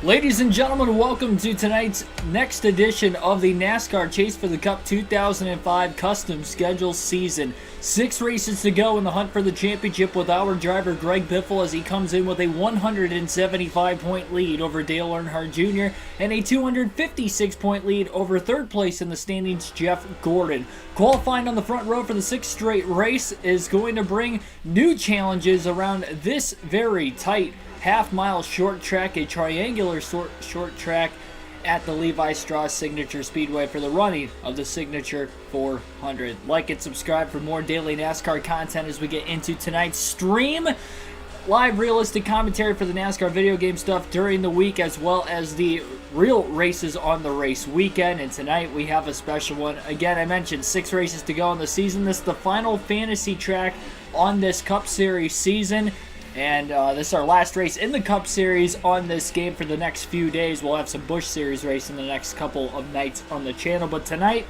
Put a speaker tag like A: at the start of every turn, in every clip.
A: Ladies and gentlemen, welcome to tonight's next edition of the NASCAR Chase for the Cup 2005 Custom Schedule Season. 6 races to go in the hunt for the championship with our driver Greg Biffle as he comes in with a 175-point lead over Dale Earnhardt Jr. and a 256-point lead over third place in the standings Jeff Gordon. Qualifying on the front row for the 6th straight race is going to bring new challenges around this very tight half-mile short track, a triangular short track at the Levi Strauss Signature Speedway for the running of the Signature 400. Like and subscribe for more daily NASCAR content as we get into tonight's stream. Live realistic commentary for the NASCAR video game stuff during the week, as well as the real races on the race weekend. And tonight we have a special one. Again, I mentioned 6 races to go in the season. This is the final fantasy track on this Cup Series season. And this is our last race in the Cup Series on this game for the next few days. We'll have some Busch Series race in the next couple of nights on the channel. But tonight,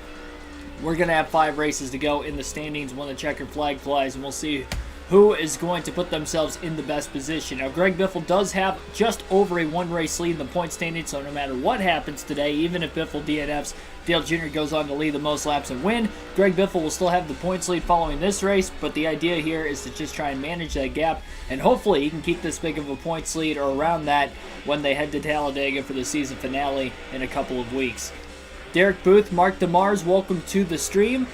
A: we're going to have 5 races to go in the standings when the checkered flag flies. And we'll see who is going to put themselves in the best position. Now, Greg Biffle does have just over a 1-race lead in the point standing. So no matter what happens today, even if Biffle DNFs, Dale Jr. goes on to lead the most laps and win, Greg Biffle will still have the points lead following this race, but the idea here is to just try and manage that gap, and hopefully he can keep this big of a points lead or around that when they head to Talladega for the season finale in a couple of weeks. Derek Booth, Mark DeMars, welcome to the stream,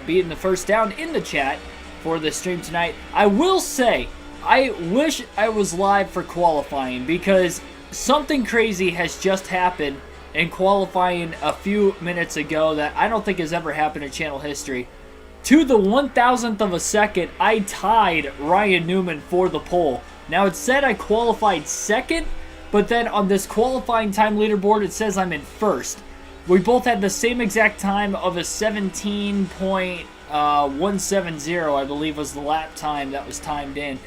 A: being the first down in the chat for the stream tonight. I will say, I wish I was live for qualifying because something crazy has just happened in qualifying a few minutes ago that I don't think has ever happened in channel history. To the 1,000th of a second, I tied Ryan Newman for the pole. Now, it said I qualified second, but then on this qualifying time leaderboard, it says I'm in first. We both had the same exact time of a 17.170, I believe was the lap time that was timed in.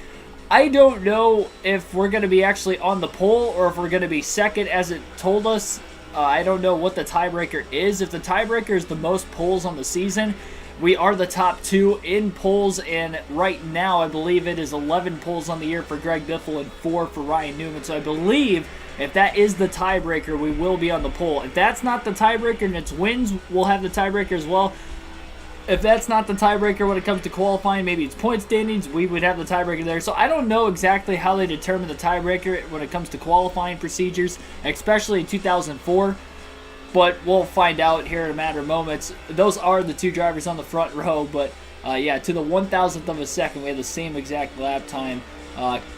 A: I don't know if we're going to be actually on the pole or if we're going to be second as it told us. I don't know what the tiebreaker is. If the tiebreaker is the most poles on the season, we are the top 2 in poles, and right now I believe it is 11 poles on the year for Greg Biffle and 4 for Ryan Newman. So I believe if that is the tiebreaker, we will be on the pole. If that's not the tiebreaker and it's wins, we'll have the tiebreaker as well. If that's not the tiebreaker when it comes to qualifying, maybe it's point standings, we would have the tiebreaker there. So I don't know exactly how they determine the tiebreaker when it comes to qualifying procedures, especially in 2004. But we'll find out here in a matter of moments. Those are the 2 drivers on the front row. But yeah, to the 1,000th of a second, we have the same exact lap time.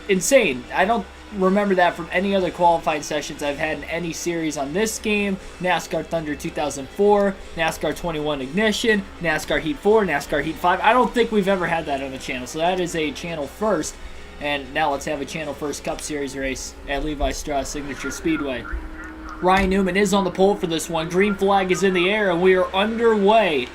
A: Insane. I don't remember that from any other qualifying sessions I've had in any series on this game. NASCAR Thunder 2004, NASCAR 21 Ignition, NASCAR Heat 4, NASCAR Heat 5. I don't think we've ever had that on the channel, so that is a channel first. And now let's have a channel first Cup Series race at Levi Strauss Signature Speedway. Ryan Newman is on the pole for this one. Green flag is in the air, and we are underway.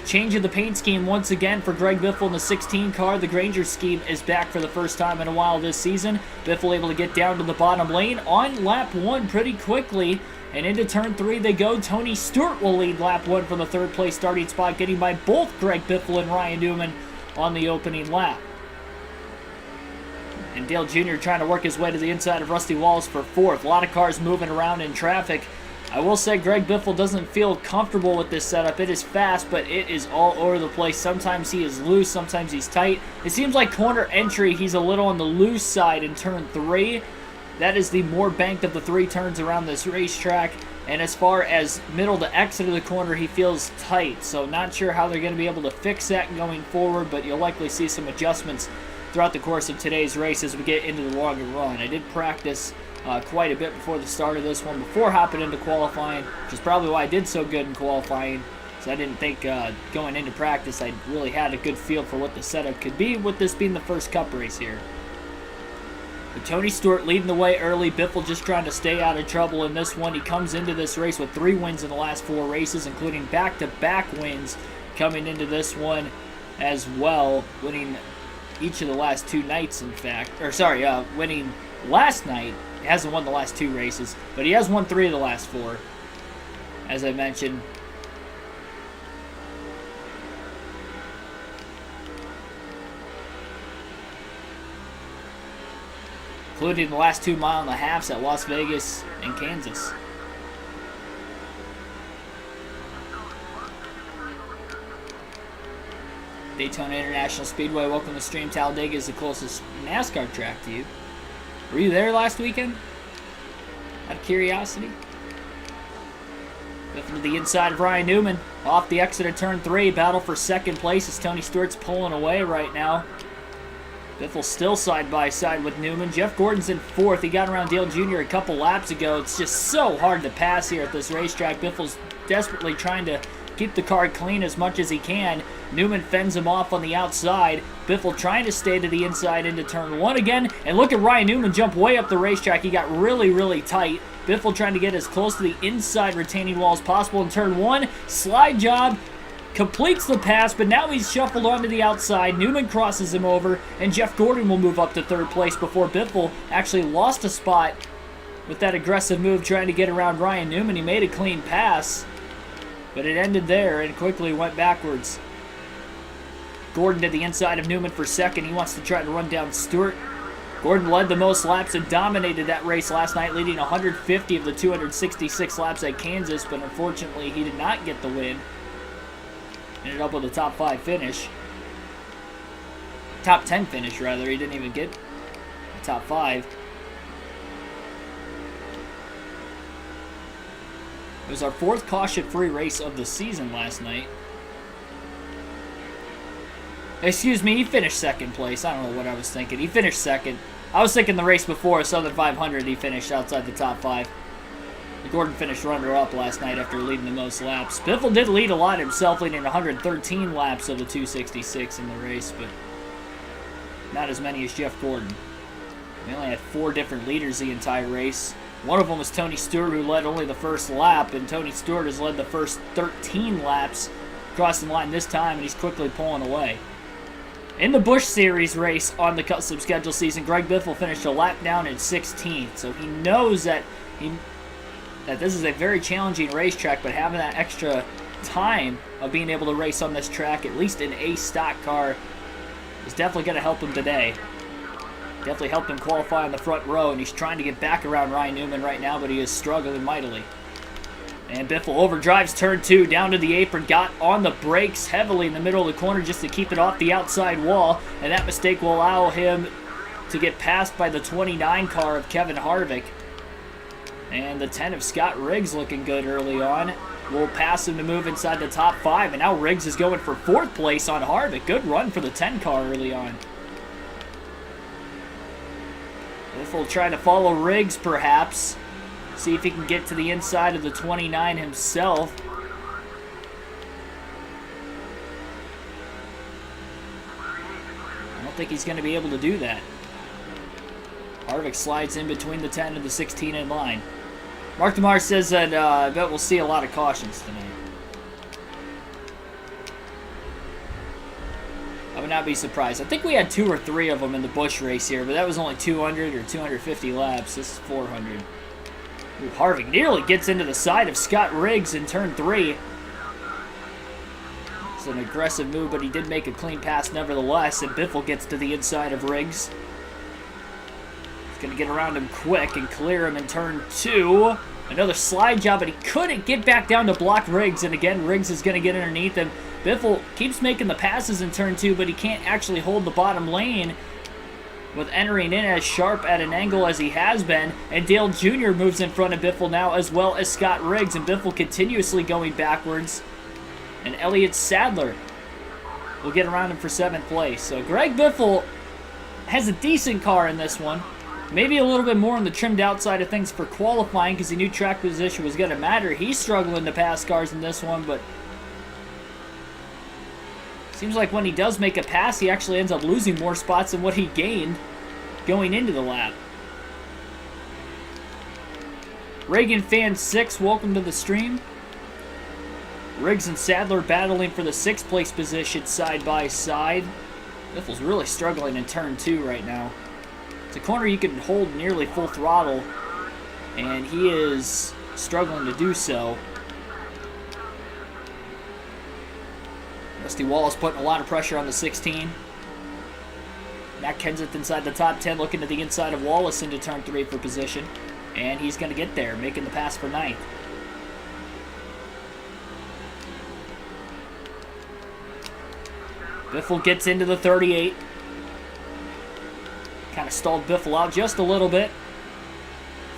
A: Change of the paint scheme once again for Greg Biffle in the 16 car. The Granger scheme is back for the first time in a while this season. Biffle able to get down to the bottom lane on lap 1 pretty quickly. And into turn 3 they go. Tony Stewart will lead lap 1 from the 3rd place starting spot, getting by both Greg Biffle and Ryan Newman on the opening lap. And Dale Jr. trying to work his way to the inside of Rusty Wallace for 4th. A lot of cars moving around in traffic. I will say Greg Biffle doesn't feel comfortable with this setup. It is fast, but it is all over the place. Sometimes he is loose, sometimes he's tight. It seems like corner entry, he's a little on the loose side in turn 3. That is the more banked of the 3 turns around this racetrack. And as far as middle to exit of the corner, he feels tight. So not sure how they're going to be able to fix that going forward, but you'll likely see some adjustments throughout the course of today's race as we get into the longer run. I did practice quite a bit before the start of this one, before hopping into qualifying, which is probably why I did so good in qualifying. So I didn't think going into practice I really had a good feel for what the setup could be, with this being the first Cup race here. But Tony Stewart leading the way early. Biffle just trying to stay out of trouble in this one. He comes into this race with 3 wins in the last 4 races, including back-to-back wins coming into this one as well, winning each of the last 2 nights, in fact. Or sorry, winning last night. He hasn't won the last 2 races, but he has won 3 of the last 4, as I mentioned. including the last 2 mile and a halves at Las Vegas and Kansas. Daytona International Speedway, welcome to stream. Talladega is the closest NASCAR track to you. Were you there last weekend? Out of curiosity? Looking to the inside of Ryan Newman. Off the exit of turn 3. Battle for second place as Tony Stewart's pulling away right now. Biffle still side by side with Newman. Jeff Gordon's in 4th. He got around Dale Jr. a couple laps ago. It's just so hard to pass here at this racetrack. Biffle's desperately trying to keep the car clean as much as he can. Newman fends him off on the outside. Biffle trying to stay to the inside into turn 1 again. And look at Ryan Newman jump way up the racetrack. He got really, really tight. Biffle trying to get as close to the inside retaining wall as possible in turn 1. Slide job. Completes the pass, but now he's shuffled onto the outside. Newman crosses him over, and Jeff Gordon will move up to 3rd place before Biffle actually lost a spot with that aggressive move trying to get around Ryan Newman. He made a clean pass, but it ended there and quickly went backwards. Gordon to the inside of Newman for 2nd. He wants to try to run down Stewart. Gordon led the most laps and dominated that race last night, leading 150 of the 266 laps at Kansas, but unfortunately he did not get the win. Ended up with a top 5 finish. Top 10 finish, rather. He didn't even get the top 5. It was our 4th caution-free race of the season last night. Excuse me, he finished 2nd place. I don't know what I was thinking. He finished 2nd. I was thinking the race before, Southern 500, he finished outside the top 5. Gordon finished runner-up last night after leading the most laps. Biffle did lead a lot himself, leading 113 laps of the 266 in the race, but not as many as Jeff Gordon. We only had 4 different leaders the entire race. One of them was Tony Stewart, who led only the first lap, and Tony Stewart has led the first 13 laps, crossing the line this time, and he's quickly pulling away. In the Busch Series race on the custom schedule season, Greg Biffle finished a lap down in 16th, so he knows that this is a very challenging racetrack, but having that extra time of being able to race on this track, at least in a stock car, is definitely going to help him today. Definitely helped him qualify on the front row, and he's trying to get back around Ryan Newman right now, but he is struggling mightily. And Biffle overdrives turn 2, down to the apron, got on the brakes heavily in the middle of the corner just to keep it off the outside wall, and that mistake will allow him to get passed by the 29 car of Kevin Harvick. And the 10 of Scott Riggs looking good early on. Will pass him to move inside the top 5, and now Riggs is going for 4th place on Harvick. Good run for the 10 car early on. Biffle trying to follow Riggs perhaps. See if he can get to the inside of the 29 himself. I don't think he's going to be able to do that. Harvick slides in between the 10 and the 16 in line. Mark DeMar says that I bet we'll see a lot of cautions tonight. I would not be surprised. I think we had 2 or 3 of them in the Busch race here, but that was only 200 or 250 laps. This is 400. Ooh, Harvick nearly gets into the side of Scott Riggs in turn 3. It's an aggressive move, but he did make a clean pass nevertheless, and Biffle gets to the inside of Riggs. He's going to get around him quick and clear him in turn 2. Another slide job, but he couldn't get back down to block Riggs, and again, Riggs is going to get underneath him. Biffle keeps making the passes in turn 2, but he can't actually hold the bottom lane with entering in as sharp at an angle as he has been, and Dale Jr. moves in front of Biffle now, as well as Scott Riggs, and Biffle continuously going backwards, and Elliott Sadler will get around him for 7th place. So Greg Biffle has a decent car in this one, maybe a little bit more on the trimmed out side of things for qualifying because he knew track position was going to matter. He's struggling to pass cars in this one, but seems like when he does make a pass, he actually ends up losing more spots than what he gained going into the lap. Reagan Fan 6, welcome to the stream. Riggs and Sadler battling for the 6th place position side by side. Biffle's really struggling in turn 2 right now. It's a corner you can hold nearly full throttle, and he is struggling to do so. Rusty Wallace putting a lot of pressure on the 16. Matt Kenseth inside the top 10, looking to the inside of Wallace into turn 3 for position. And he's going to get there, making the pass for 9th. Biffle gets into the 38. Kind of stalled Biffle out just a little bit.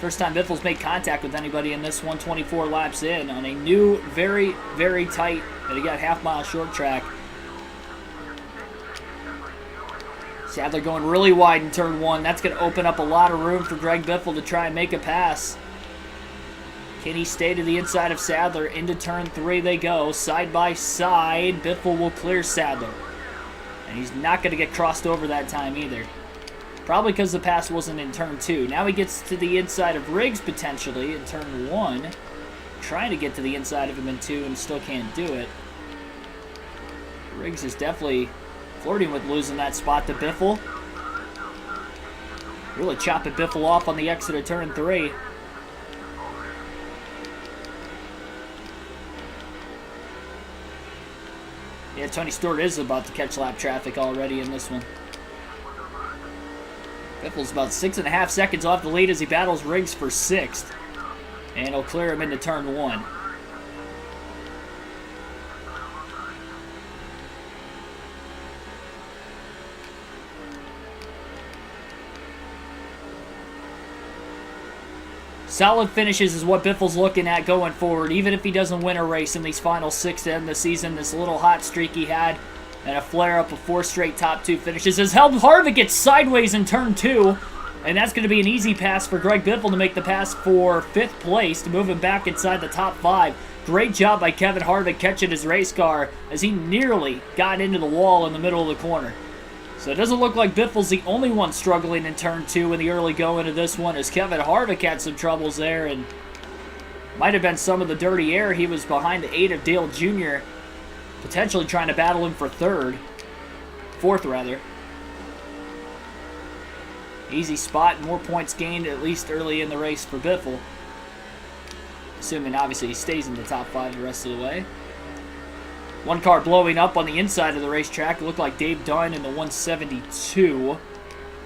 A: First time Biffle's made contact with anybody in this 124 laps in on a new, very, very tight, and he got half-mile short track. Sadler going really wide in turn 1. That's going to open up a lot of room for Greg Biffle to try and make a pass. Can he stay to the inside of Sadler? Into turn 3 they go, side by side. Biffle will clear Sadler. And he's not going to get crossed over that time either. Probably because the pass wasn't in turn 2. Now he gets to the inside of Riggs potentially in turn 1. Trying to get to the inside of him in 2 and still can't do it. Riggs is definitely flirting with losing that spot to Biffle. Really chopping Biffle off on the exit of turn 3. Yeah, Tony Stewart is about to catch lap traffic already in this one. Biffle's about 6.5 seconds off the lead as he battles Riggs for 6th. And he'll clear him into turn 1. Solid finishes is what Biffle's looking at going forward. Even if he doesn't win a race in these final 6 to end the season, this little hot streak he had and a flare-up of 4 straight top 2 finishes as Harvick gets sideways in turn 2. And that's going to be an easy pass for Greg Biffle to make the pass for 5th place to move him back inside the top 5. Great job by Kevin Harvick catching his race car as he nearly got into the wall in the middle of the corner. So it doesn't look like Biffle's the only one struggling in turn 2 in the early going of this one, as Kevin Harvick had some troubles there and might have been some of the dirty air. He was behind the 8 of Dale Jr., potentially trying to battle him for 4th rather. Easy spot, more points gained at least early in the race for Biffle. Assuming obviously he stays in the top 5 the rest of the way. One car blowing up on the inside of the racetrack. It looked like Dave Dunn in the 172.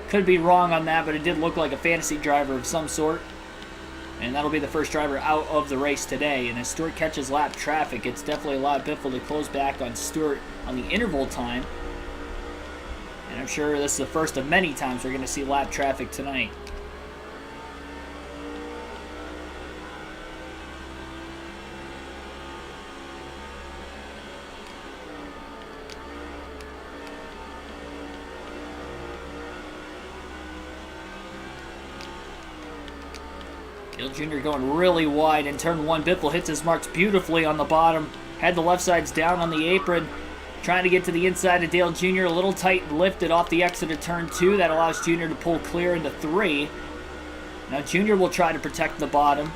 A: Could be wrong on that, but it did look like a fantasy driver of some sort. And that'll be the first driver out of the race today. And as Stewart catches lap traffic, it's definitely allowed Biffle to close back on Stewart on the interval time. And I'm sure this is the first of many times we're going to see lap traffic tonight. Dale Jr. going really wide in turn 1. Biffle hits his marks beautifully on the bottom. Had the left sides down on the apron. Trying to get to the inside of Dale Jr. A little tight and lifted off the exit of turn 2. That allows Jr. to pull clear into 3. Now Jr. will try to protect the bottom.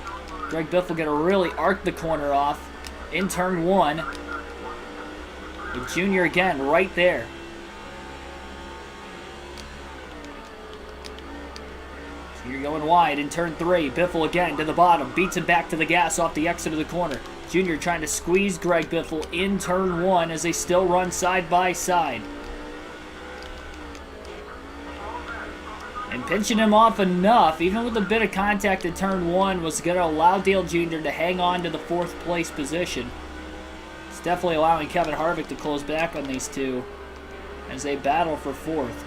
A: Greg Biffle going to really arc the corner off in turn 1. With Jr. again right there. Jr. going wide in turn 3. Biffle again to the bottom. Beats him back to the gas off the exit of the corner. Jr. trying to squeeze Greg Biffle in turn 1 as they still run side by side. And pinching him off enough, even with a bit of contact in turn 1, was going to allow Dale Jr. to hang on to the 4th place position. It's definitely allowing Kevin Harvick to close back on these two as they battle for 4th.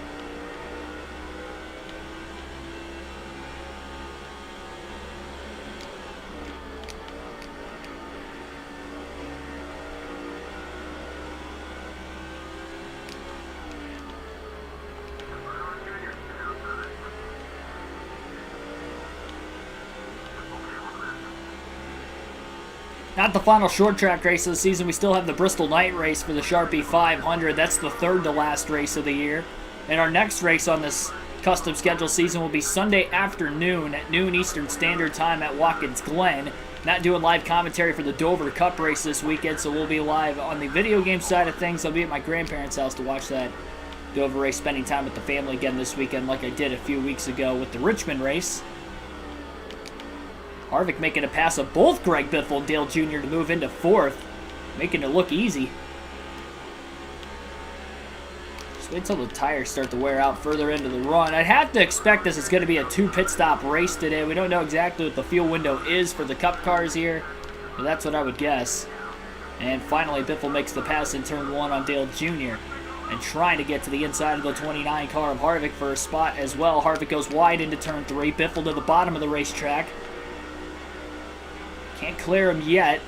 A: Not the final short track race of the season. We still have the Bristol Night Race for the Sharpie 500. That's the 3rd to last race of the year. And our next race on this custom schedule season will be Sunday afternoon at noon Eastern Standard Time at Watkins Glen. Not doing live commentary for the Dover Cup race this weekend, so we'll be live on the video game side of things. I'll be at my grandparents' house to watch that Dover race, spending time with the family again this weekend like I did a few weeks ago with the Richmond race. Harvick making a pass of both Greg Biffle and Dale Jr. to move into 4th, making it look easy. Just wait till the tires start to wear out further into the run. I'd have to expect this is going to be a 2 pit stop race today. We don't know exactly what the fuel window is for the Cup cars here, but that's what I would guess. And finally, Biffle makes the pass in turn 1 on Dale Jr. and trying to get to the inside of the 29 car of Harvick for a spot as well. Harvick goes wide into turn 3. Biffle to the bottom of the racetrack. Can't clear him yet,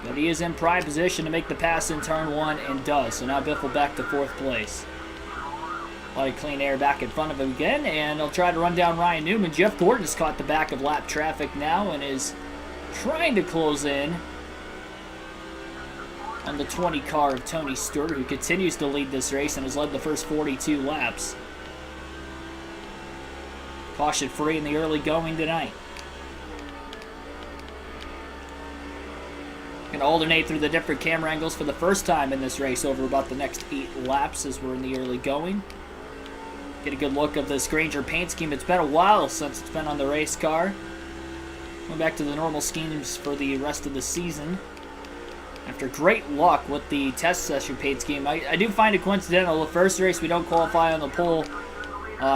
A: but he is in prime position to make the pass in turn 1 and does. So now Biffle back to 4th place. A lot of clean air back in front of him again, and he'll try to run down Ryan Newman. Jeff Gordon has caught the back of lap traffic now and is trying to close in on the 20 car of Tony Stewart, who continues to lead this race and has led the first 42 laps. Caution free in the early going tonight. Going to alternate through the different camera angles for the first time in this race over about the next 8 laps as we're in the early going. Get a good look of this Granger paint scheme. It's been a while since it's been on the race car. Going back to the normal schemes for the rest of the season. After great luck with the test session paint scheme, I do find it coincidental. The first race we don't qualify on the pole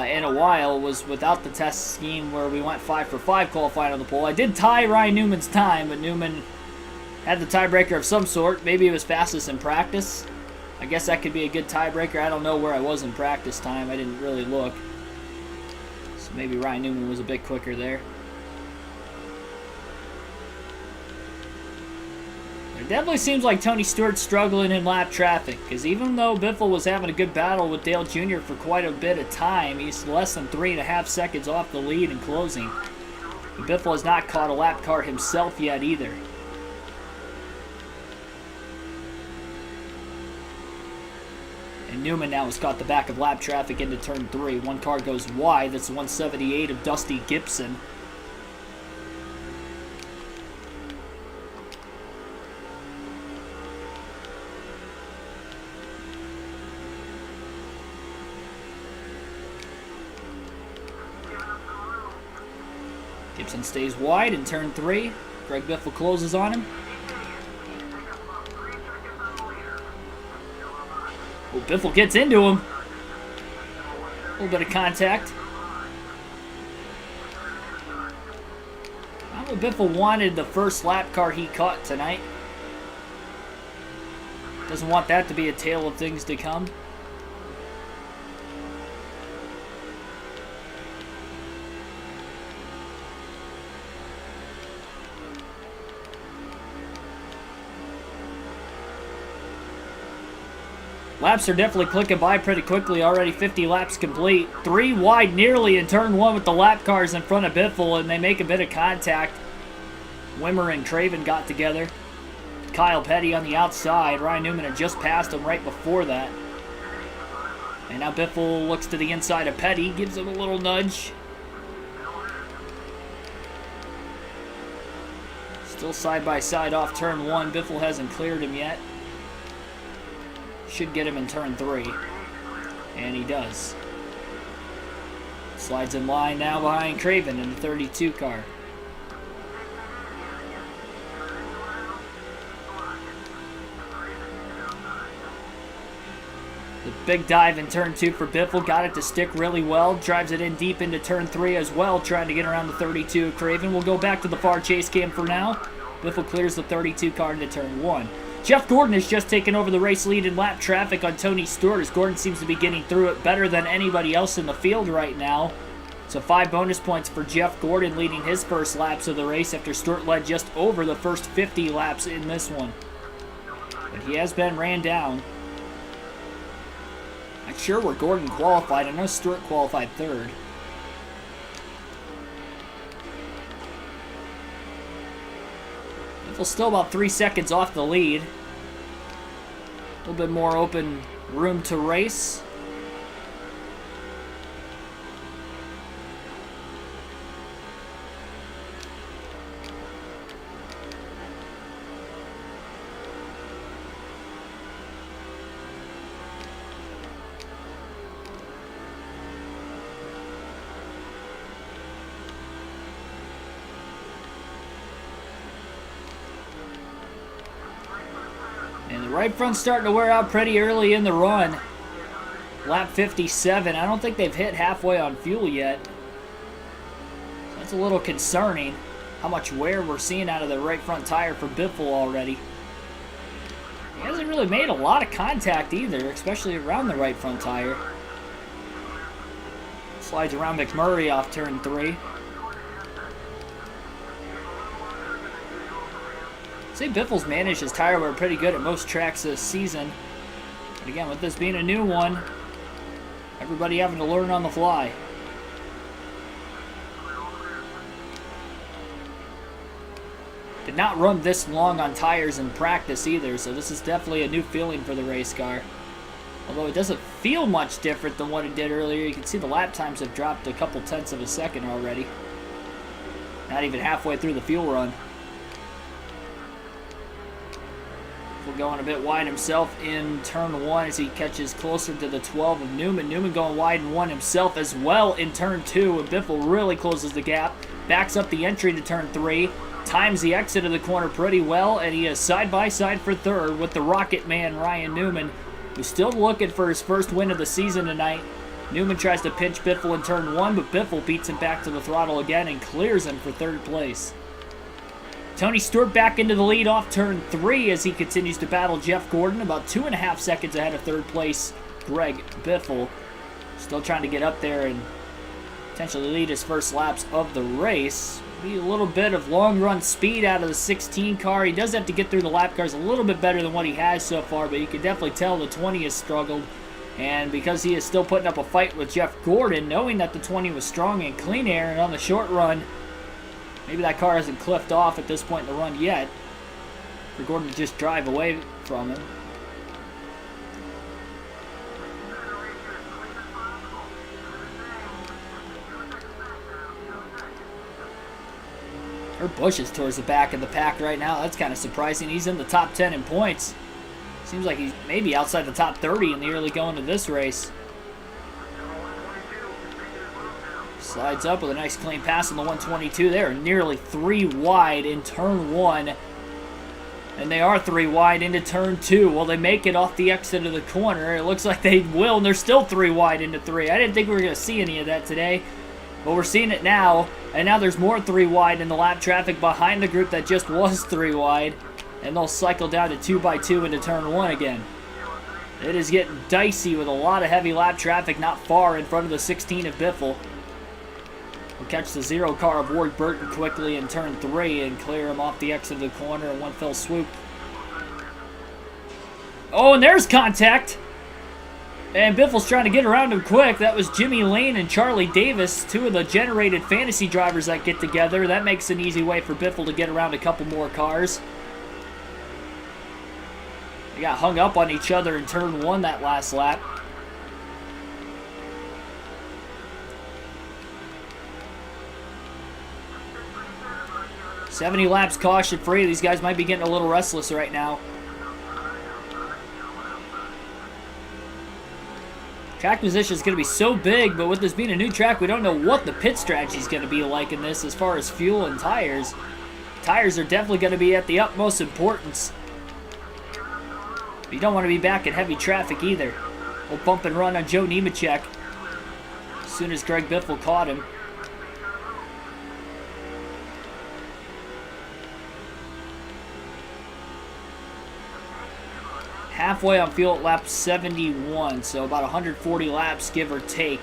A: in a while was without the test scheme where we went 5 for 5 qualifying on the pole. I did tie Ryan Newman's time, but Newman had the tiebreaker of some sort. Maybe it was fastest in practice. I guess that could be a good tiebreaker. I don't know where I was in practice time. I didn't really look. So maybe Ryan Newman was a bit quicker there. It definitely seems like Tony Stewart's struggling in lap traffic, because even though Biffle was having a good battle with Dale Jr. for quite a bit of time, he's less than 3.5 seconds off the lead in closing. But Biffle has not caught a lap car himself yet either. And Newman now has caught the back of lap traffic into turn 3. One car goes wide. That's the 178 of Dusty Gibson. Gibson stays wide in turn 3. Greg Biffle closes on him. Oh, Biffle gets into him. A little bit of contact. I don't know if Biffle wanted the first lap car he caught tonight. Doesn't want that to be a tale of things to come. Laps are definitely clicking by pretty quickly. Already 50 laps complete. 3 wide nearly in turn 1 with the lap cars in front of Biffle, and they make a bit of contact. Wimmer and Craven got together. Kyle Petty on the outside. Ryan Newman had just passed him right before that. And now Biffle looks to the inside of Petty, gives him a little nudge. Still side by side off turn 1. Biffle hasn't cleared him yet. Should get him in turn 3. And he does. Slides in line now behind Craven in the 32 car. The big dive in turn 2 for Biffle. Got it to stick really well. Drives it in deep into turn 3 as well, trying to get around the 32. Craven will go back to the far chase cam for now. Biffle clears the 32 car into turn 1. Jeff Gordon has just taken over the race lead in lap traffic on Tony Stewart, as Gordon seems to be getting through it better than anybody else in the field right now. So 5 bonus points for Jeff Gordon leading his first laps of the race after Stewart led just over the first 50 laps in this one. But he has been ran down. Not sure where Gordon qualified. I know Stewart qualified 3rd. Biffle's still about 3 seconds off the lead. A little bit more open room to race. And the right front's starting to wear out pretty early in the run. lap 57. I don't think they've hit halfway on fuel yet. That's a little concerning how much wear we're seeing out of the right front tire for Biffle already. He hasn't really made a lot of contact either, especially around the right front tire. Slides around McMurray off turn 3. I'd say Biffle's managed his tire wear pretty good at most tracks this season. But again, with this being a new one, everybody having to learn on the fly. Did not run this long on tires in practice either, so this is definitely a new feeling for the race car. Although it doesn't feel much different than what it did earlier. You can see the lap times have dropped a couple tenths of a second already. Not even halfway through the fuel run. We're going a bit wide himself in turn 1 as he catches closer to the 12 of Newman. Newman going wide in 1 himself as well in turn 2. And Biffle really closes the gap. Backs up the entry to turn 3. Times the exit of the corner pretty well, and he is side by side for third with the Rocket Man, Ryan Newman, who's still looking for his first win of the season tonight. Newman tries to pinch Biffle in turn 1, but Biffle beats him back to the throttle again and clears him for third place. Tony Stewart back into the lead off turn 3 as he continues to battle Jeff Gordon, about 2.5 seconds ahead of third place Greg Biffle. Still trying to get up there and potentially lead his first laps of the race. Be a little bit of long run speed out of the 16 car. He does have to get through the lap cars a little bit better than what he has so far, but you can definitely tell the 20 has struggled. And because he is still putting up a fight with Jeff Gordon, knowing that the 20 was strong in clean air and on the short run, maybe that car hasn't cliffed off at this point in the run yet for Gordon to just drive away from him. Kurt Busch is towards the back of the pack right now. That's kind of surprising. He's in the top 10 in points. Seems like he's maybe outside the top 30 in the early going to this race. Slides up with a nice clean pass on the 122. They are nearly 3 wide in turn 1. And they are 3 wide into turn 2. Will they make it off the exit of the corner? It looks like they will, and they're still 3 wide into 3. I didn't think we were going to see any of that today. But we're seeing it now, and now there's more 3 wide in the lap traffic behind the group that just was 3 wide, and they'll cycle down to 2x2 into turn 1 again. It is getting dicey with a lot of heavy lap traffic not far in front of the 16 of Biffle. We'll catch the 0 car of Ward Burton quickly in turn 3 and clear him off the exit of the corner in one fell swoop. Oh, and there's contact! And Biffle's trying to get around him quick. That was Jimmy Lane and Charlie Davis, 2 of the generated fantasy drivers that get together. That makes an easy way for Biffle to get around a couple more cars. They got hung up on each other in turn 1 that last lap. "70 laps caution free." These guys might be getting a little restless right now. Track position is going to be so big, but with this being a new track, we don't know what the pit strategy is going to be like in this as far as fuel and tires. Tires are definitely going to be at the utmost importance. But you don't want to be back in heavy traffic either. We'll bump and run on Joe Nemechek as soon as Greg Biffle caught him. Halfway on fuel at lap 71, so about 140 laps, give or take,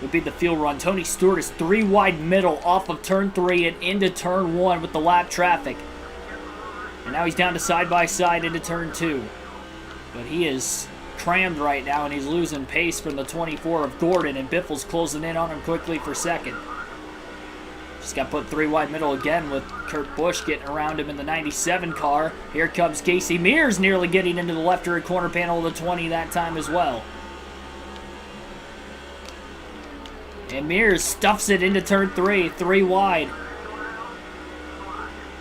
A: would be the fuel run. Tony Stewart is 3 wide middle off of turn 3 and into turn 1 with the lap traffic. And now he's down to side-by-side into turn 2. But he is crammed right now, and he's losing pace from the 24 of Gordon, and Biffle's closing in on him quickly for second. Just got put 3 wide middle again with Kurt Busch getting around him in the 97 car. Here comes Casey Mears nearly getting into the left rear corner panel of the 20 that time as well. And Mears stuffs it into turn 3, 3 wide.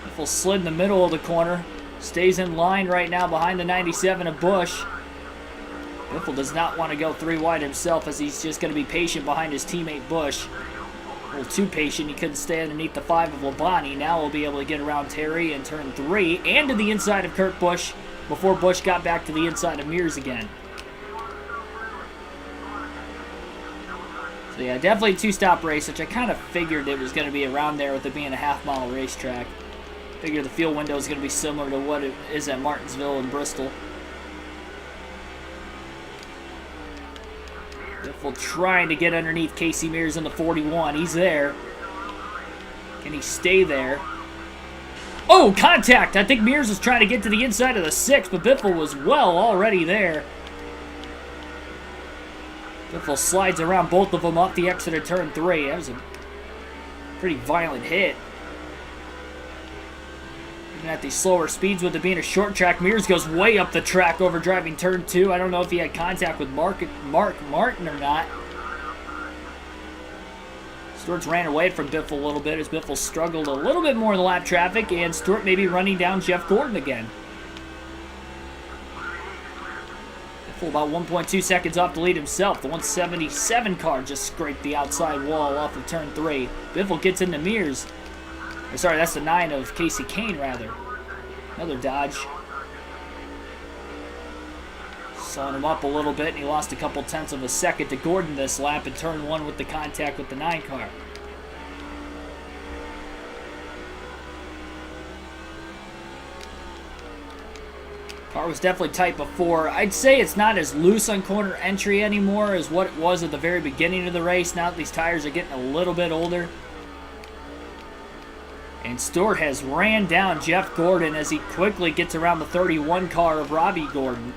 A: Biffle slid in the middle of the corner. Stays in line right now behind the 97 of Busch. Biffle does not want to go 3 wide himself as he's just going to be patient behind his teammate Busch. A little too patient. He couldn't stay underneath the 5 of Labonte. Now we'll be able to get around Terry in turn 3 and to the inside of Kurt Busch before Busch got back to the inside of Mears again. So yeah, definitely a two-stop race, which I kind of figured it was going to be around there with it being a half-mile racetrack. Figure the fuel window is going to be similar to what it is at Martinsville and Bristol. Biffle trying to get underneath Casey Mears in the 41. He's there. Can he stay there? Oh, contact! I think Mears was trying to get to the inside of the 6, but Biffle was well already there. Biffle slides around both of them off the exit of turn 3. That was a pretty violent hit. Even at these slower speeds with it being a short track, Mears goes way up the track over driving turn 2. I don't know if he had contact with Mark Martin or not. Stewart's ran away from Biffle a little bit as Biffle struggled a little bit more in the lap traffic, and Stewart may be running down Jeff Gordon again. Biffle about 1.2 seconds off to lead himself. The 177 car just scraped the outside wall off of turn 3. Biffle gets into Mears. Or sorry, that's the 9 of Casey Kane, rather. Another dodge. Slowing him up a little bit, and he lost a couple tenths of a second to Gordon this lap in turn 1 with the contact with the 9 car. Car was definitely tight before. I'd say it's not as loose on corner entry anymore as what it was at the very beginning of the race, now that these tires are getting a little bit older. And Stewart has ran down Jeff Gordon as he quickly gets around the 31 car of Robbie Gordon.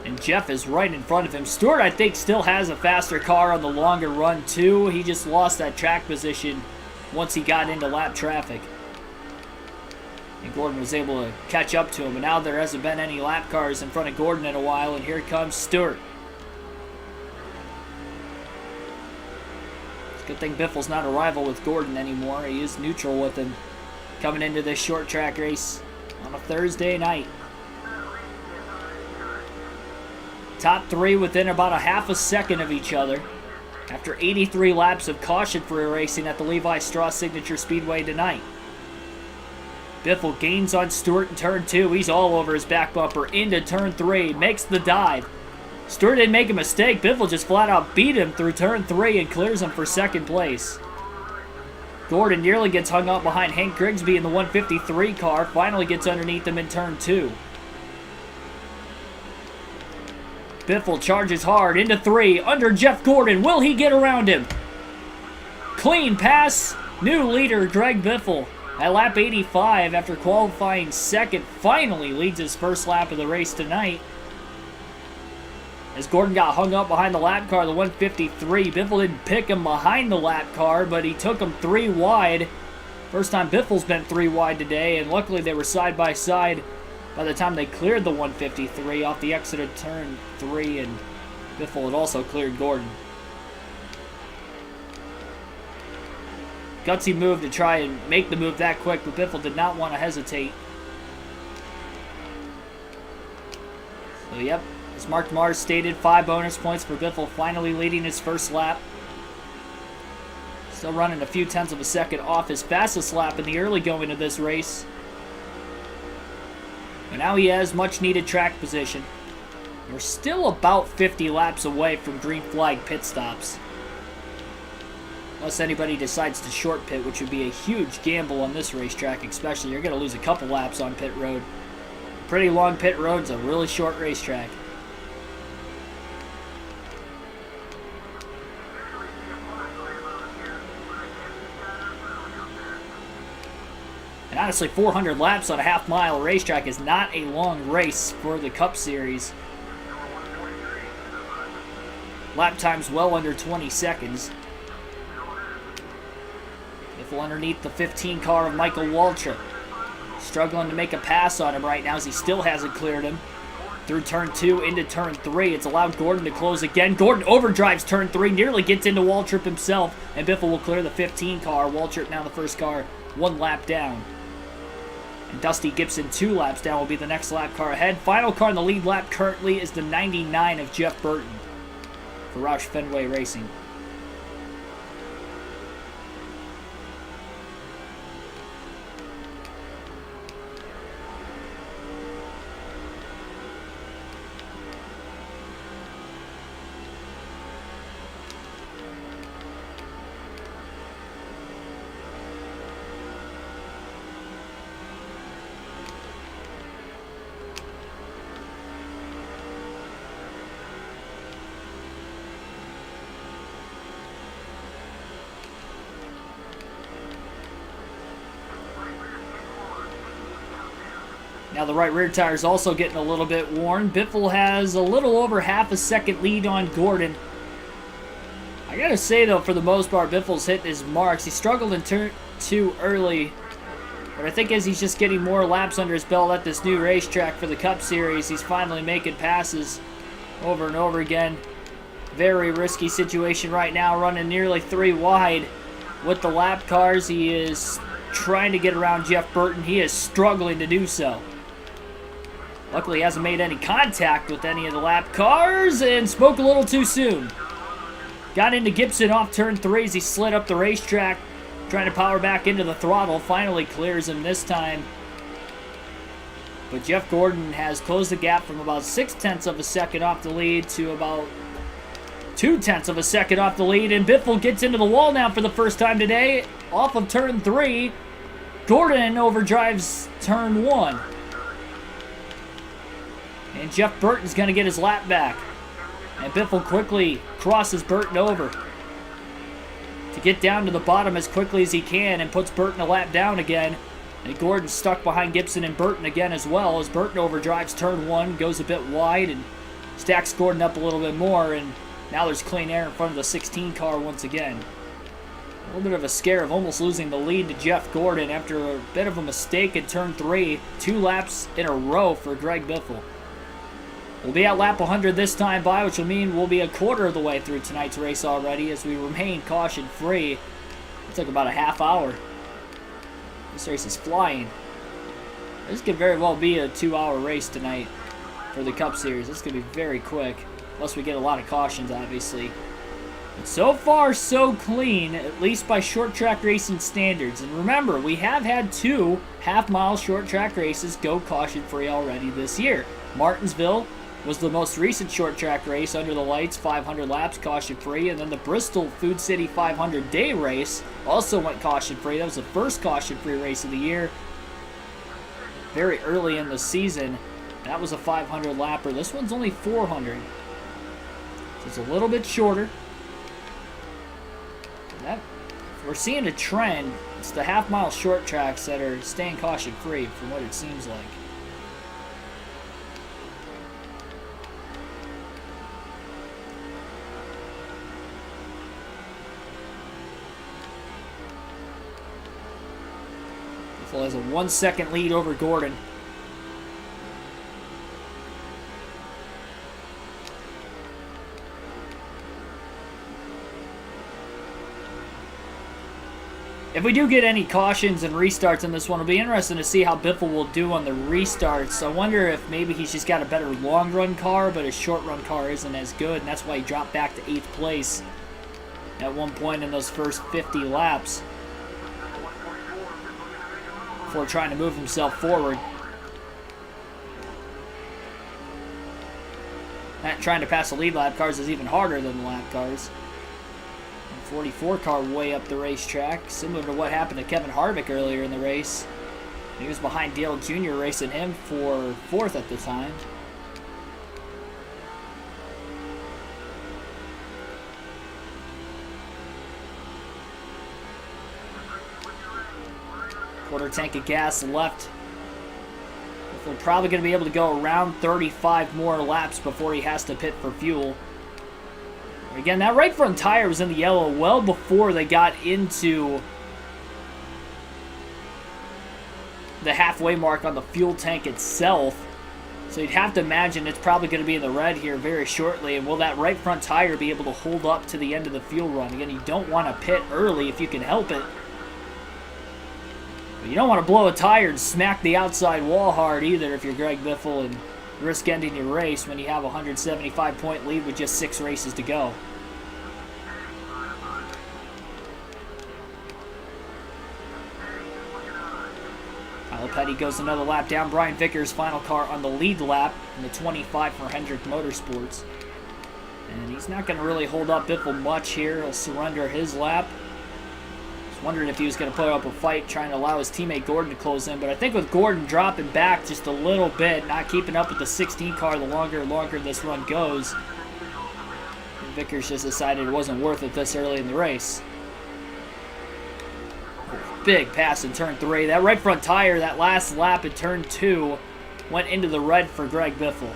A: And Jeff is right in front of him. Stewart, I think, still has a faster car on the longer run, too. He just lost that track position once he got into lap traffic. And Gordon was able to catch up to him. And now there hasn't been any lap cars in front of Gordon in a while. And here comes Stewart. It's a good thing Biffle's not a rival with Gordon anymore. He is neutral with him coming into this short track race on a Thursday night. Top 3 within about a half a second of each other after 83 laps of caution-free racing at the Levi Strauss Signature Speedway tonight. Biffle gains on Stewart in turn 2. He's all over his back bumper into turn 3. Makes the dive. Stewart didn't make a mistake. Biffle just flat out beat him through turn 3 and clears him for second place. Gordon nearly gets hung up behind Hank Grigsby in the 153 car. Finally gets underneath him in turn 2. Biffle charges hard into 3, under Jeff Gordon. Will he get around him? Clean pass. New leader, Greg Biffle, at lap 85 after qualifying second, finally leads his first lap of the race tonight. As Gordon got hung up behind the lap car, the 153. Biffle didn't pick him behind the lap car, but he took him 3 wide. First time Biffle's been 3 wide today, and luckily they were side by side by the time they cleared the 153 off the exit of turn 3, and Biffle had also cleared Gordon. Gutsy move to try and make the move that quick, but Biffle did not want to hesitate. So, yep, as Mark Mars stated, 5 bonus points for Biffle finally leading his first lap. Still running a few tenths of a second off his fastest lap in the early going of this race. But now he has much needed track position. We're still about 50 laps away from green flag pit stops. Unless anybody decides to short pit, which would be a huge gamble on this racetrack especially. You're going to lose a couple laps on pit road. Pretty long pit road's a really short racetrack. And honestly, 400 laps on a half-mile racetrack is not a long race for the Cup Series. Lap time's well under 20 seconds. Biffle underneath the 15 car of Michael Waltrip. Struggling to make a pass on him right now as he still hasn't cleared him. Through turn 2 into turn 3. It's allowed Gordon to close again. Gordon overdrives turn 3, nearly gets into Waltrip himself, and Biffle will clear the 15 car. Waltrip now the first car, 1 lap down. And Dusty Gibson, 2 laps down, will be the next lap car ahead. Final car in the lead lap currently is the 99 of Jeff Burton for Roush Fenway Racing. Now the right rear tire is also getting a little bit worn. Biffle has a little over half a second lead on Gordon. I gotta say though, for the most part, Biffle's hitting his marks. He struggled in turn 2 early, but I think as he's just getting more laps under his belt at this new racetrack for the Cup Series, he's finally making passes over and over again. Very risky situation right now, running nearly 3 wide with the lap cars. He is trying to get around Jeff Burton. He is struggling to do so. Luckily, he hasn't made any contact with any of the lap cars and spoke a little too soon. Got into Gibson off turn 3 as he slid up the racetrack, trying to power back into the throttle. Finally clears him this time. But Jeff Gordon has closed the gap from about 0.6 of a second off the lead to about 0.2 of a second off the lead. And Biffle gets into the wall now for the first time today, off of turn 3. Gordon overdrives turn 1. And Jeff Burton's going to get his lap back. And Biffle quickly crosses Burton over to get down to the bottom as quickly as he can and puts Burton a lap down again. And Gordon's stuck behind Gibson and Burton again as well as Burton overdrives turn 1, goes a bit wide and stacks Gordon up a little bit more. And now there's clean air in front of the 16 car once again. A little bit of a scare of almost losing the lead to Jeff Gordon after a bit of a mistake in turn 3. 2 laps in a row for Greg Biffle. We'll be at lap 100 this time by, which will mean we'll be a quarter of the way through tonight's race already as we remain caution-free. It took about a half hour. This race is flying. This could very well be a 2-hour race tonight for the Cup Series. This could be very quick, unless we get a lot of cautions, obviously. But so far, so clean, at least by short track racing standards. And remember, we have had 2 half-mile short track races go caution-free already this year. Martinsville was the most recent short track race under the lights, 500 laps caution-free, and then the Bristol Food City 500 day race also went caution-free. That was the first caution-free race of the year, very early in the season. That was a 500 lapper. This one's only 400, so it's a little bit shorter. We're seeing a trend. It's the half-mile short tracks that are staying caution-free from what it seems like. Biffle has a 1-second lead over Gordon. If we do get any cautions and restarts in this one, it'll be interesting to see how Biffle will do on the restarts. I wonder if maybe he's just got a better long-run car, but his short-run car isn't as good, and that's why he dropped back to 8th place at one point in those first 50 laps before trying to move himself forward. That trying to pass the lead lap cars is even harder than the lap cars. 44 car way up the racetrack, similar to what happened to Kevin Harvick earlier in the race. He was behind Dale Jr. racing him for 4th at the time. Quarter tank of gas left. We're probably going to be able to go around 35 more laps before he has to pit for fuel. Again, that right front tire was in the yellow well before they got into the halfway mark on the fuel tank itself. So you'd have to imagine it's probably going to be in the red here very shortly. And will that right front tire be able to hold up to the end of the fuel run? Again, you don't want to pit early if you can help it. But you don't want to blow a tire and smack the outside wall hard either if you're Greg Biffle and risk ending your race when you have a 175-point lead with just 6 races to go. Kyle Petty goes another lap down. Brian Vickers' final car on the lead lap in the 25 for Hendrick Motorsports. And he's not going to really hold up Biffle much here. He'll surrender his lap. Wondering if he was going to put up a fight trying to allow his teammate Gordon to close in. But I think with Gordon dropping back just a little bit, not keeping up with the 16 car the longer and longer this run goes, Vickers just decided it wasn't worth it this early in the race. Big pass in turn 3. That right front tire, that last lap in turn 2, went into the red for Greg Biffle.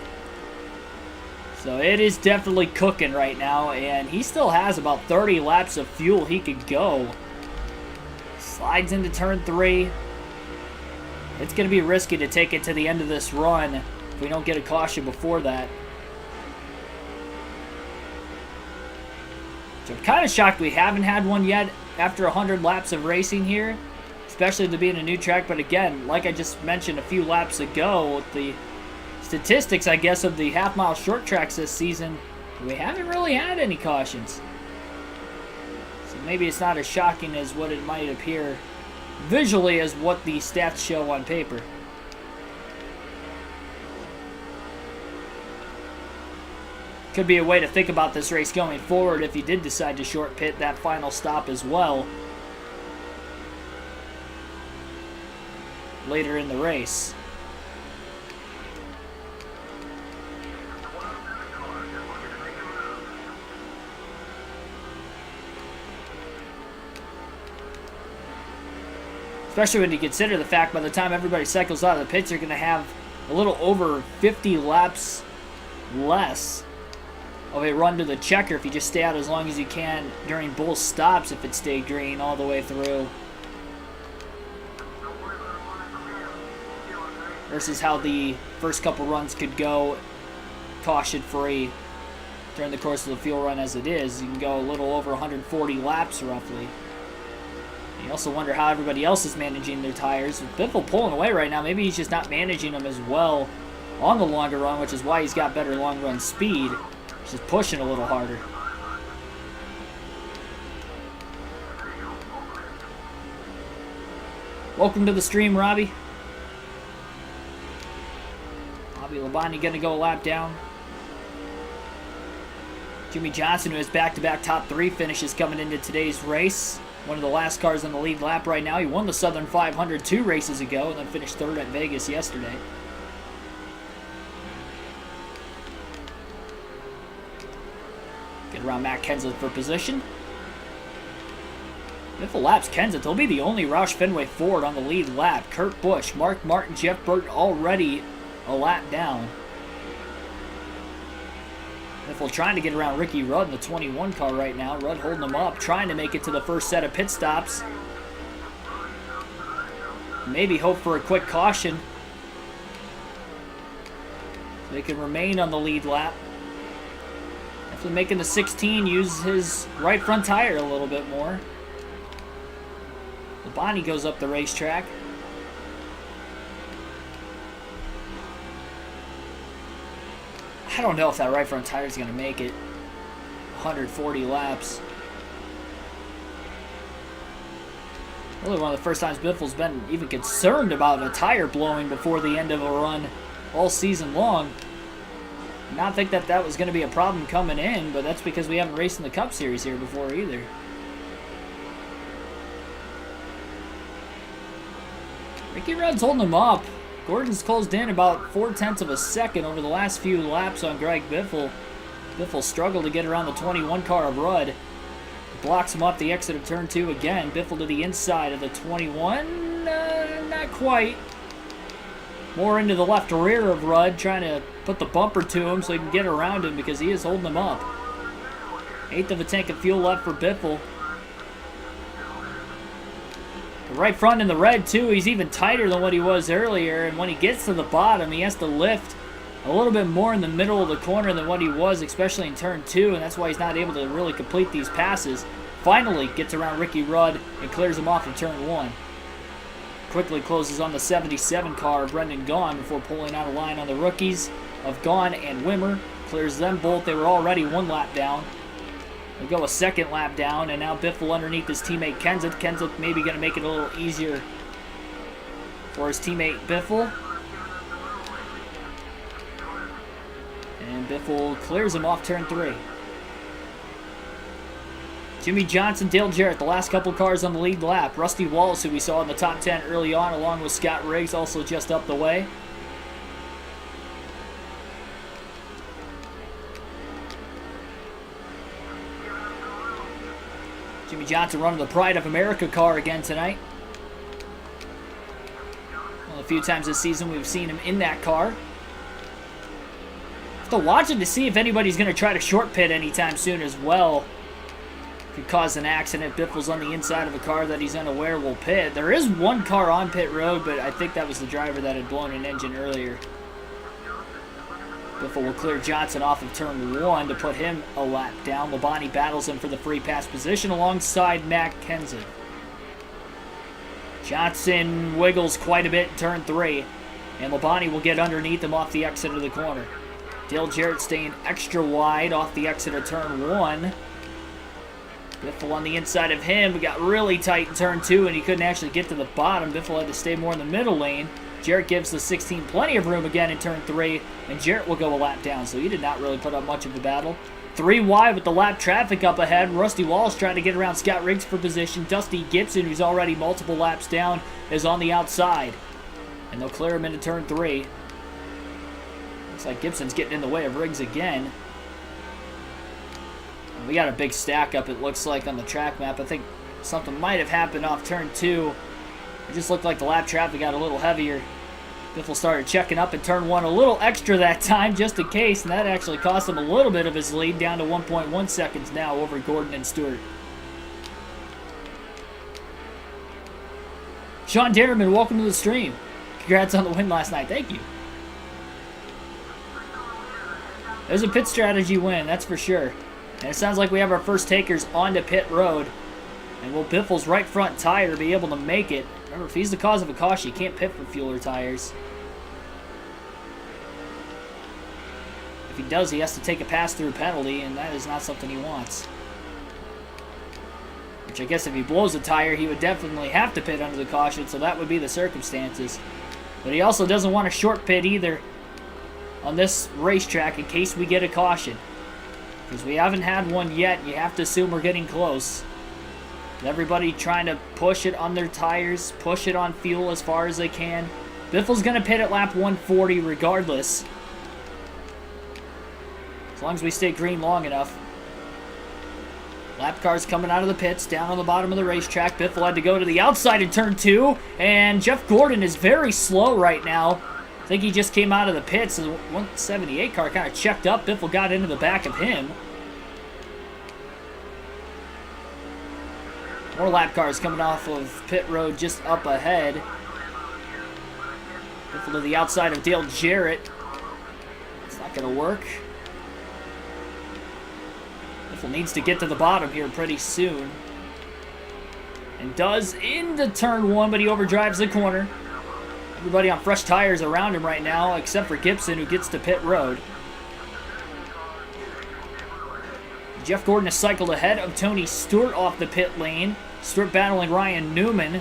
A: So it is definitely cooking right now, and he still has about 30 laps of fuel he could go. Slides into turn 3. It's going to be risky to take it to the end of this run if we don't get a caution before that. So I'm kind of shocked we haven't had one yet after 100 laps of racing here, especially to be in a new track. But again, like I just mentioned a few laps ago, the statistics, I guess, of the half-mile short tracks this season, we haven't really had any cautions. So maybe it's not as shocking as what it might appear visually as what the stats show on paper. Could be a way to think about this race going forward if you did decide to short pit that final stop as well later in the race. Especially when you consider the fact by the time everybody cycles out of the pits, you're going to have a little over 50 laps less of a run to the checker if you just stay out as long as you can during both stops if it stayed green all the way through. Versus how the first couple runs could go caution-free during the course of the fuel run as it is. You can go a little over 140 laps roughly. You also wonder how everybody else is managing their tires. With Biffle pulling away right now, maybe he's just not managing them as well on the longer run, which is why he's got better long run speed. He's just pushing a little harder. Welcome to the stream, Robbie. Bobby Labonte going to go a lap down. Jimmy Johnson, who has back-to-back top 3 finishes coming into today's race. One of the last cars on the lead lap right now. He won the Southern 500 2 races ago and then finished 3rd at Vegas yesterday. Get around Matt Kenseth for position. Biffle laps Kenseth. He'll be the only Roush Fenway Ford on the lead lap. Kurt Busch, Mark Martin, Jeff Burton already a lap down. Biffle trying to get around Ricky Rudd in the 21 car right now. Rudd holding him up, trying to make it to the first set of pit stops. Maybe hope for a quick caution. So they can remain on the lead lap. After making the 16, use his right front tire a little bit more. Labonte goes up the racetrack. I don't know if that right front tire is going to make it 140 laps. Really one of the first times Biffle's been even concerned about a tire blowing before the end of a run all season long. Not think that that was going to be a problem coming in, but that's because we haven't raced in the Cup Series here before either. Ricky Rudd's holding him up. Gordon's closed in about 0.4 of a second over the last few laps on Greg Biffle. Biffle struggled to get around the 21 car of Rudd. Blocks him off the exit of turn 2 again. Biffle to the inside of the 21. Not quite. More into the left rear of Rudd, trying to put the bumper to him so he can get around him because he is holding him up. 1/8 of a tank of fuel left for Biffle. The right front in the red, too. He's even tighter than what he was earlier, and when he gets to the bottom, he has to lift a little bit more in the middle of the corner than what he was, especially in turn 2, and that's why he's not able to really complete these passes. Finally gets around Ricky Rudd and clears him off in turn 1. Quickly closes on the 77 car of Brendan Gaughan before pulling out a line on the rookies of Gaughan and Wimmer. Clears them both. They were already 1 lap down. They'll go a 2nd lap down, and now Biffle underneath his teammate Kenseth. Kenseth maybe going to make it a little easier for his teammate Biffle. And Biffle clears him off turn 3. Jimmy Johnson, Dale Jarrett, the last couple cars on the lead lap. Rusty Wallace, who we saw in the top 10 early on, along with Scott Riggs, also just up the way. Jimmy Johnson running the Pride of America car again tonight. One of the A few times this season we've seen him in that car. Have to watch it to see if anybody's going to try to short pit anytime soon as well. Could cause an accident. Biffle's on the inside of a car that he's unaware will pit. There is one car on pit road, but I think that was the driver that had blown an engine earlier. Biffle will clear Johnson off of turn 1 to put him a lap down. Labonte battles him for the free pass position alongside Matt Kenseth. Johnson wiggles quite a bit in turn 3, and Labonte will get underneath him off the exit of the corner. Dale Jarrett staying extra wide off the exit of turn 1. Biffle on the inside of him. We got really tight in turn 2, and he couldn't actually get to the bottom. Biffle had to stay more in the middle lane. Jarrett gives the 16 plenty of room again in turn 3, and Jarrett will go a lap down, so he did not really put up much of a battle. 3 wide with the lap traffic up ahead. Rusty Wallace trying to get around Scott Riggs for position. Dusty Gibson, who's already multiple laps down, is on the outside, and they'll clear him into turn 3. Looks like Gibson's getting in the way of Riggs again. We got a big stack up, it looks like, on the track map. I think something might have happened off turn 2. It just looked like the lap traffic got a little heavier. Biffle started checking up in turn 1 a little extra that time, just in case, and that actually cost him a little bit of his lead, down to 1.1 seconds now over Gordon and Stewart. Sean Derriman, welcome to the stream. Congrats on the win last night. Thank you. It was a pit strategy win, that's for sure. And it sounds like we have our first takers onto pit road. And will Biffle's right front tire be able to make it? Remember, if he's the cause of a caution, you can't pit for fuel or tires. If he does, he has to take a pass-through penalty, and that is not something he wants. Which I guess if he blows a tire, he would definitely have to pit under the caution, so that would be the circumstances. But he also doesn't want a short pit either on this racetrack in case we get a caution. Because we haven't had one yet, you have to assume we're getting close. Everybody trying to push it on their tires, push it on fuel as far as they can. Biffle's going to pit at lap 140 regardless. As long as we stay green long enough. Lap cars coming out of the pits, down on the bottom of the racetrack. Biffle had to go to the outside in turn 2. And Jeff Gordon is very slow right now. I think he just came out of the pits. The 178 car kind of checked up. Biffle got into the back of him. More lap cars coming off of pit road just up ahead. Biffle to the outside of Dale Jarrett. It's not going to work. Biffle needs to get to the bottom here pretty soon. And does into turn 1, but he overdrives the corner. Everybody on fresh tires around him right now, except for Gibson, who gets to pit road. Jeff Gordon has cycled ahead of Tony Stewart off the pit lane. Stewart battling Ryan Newman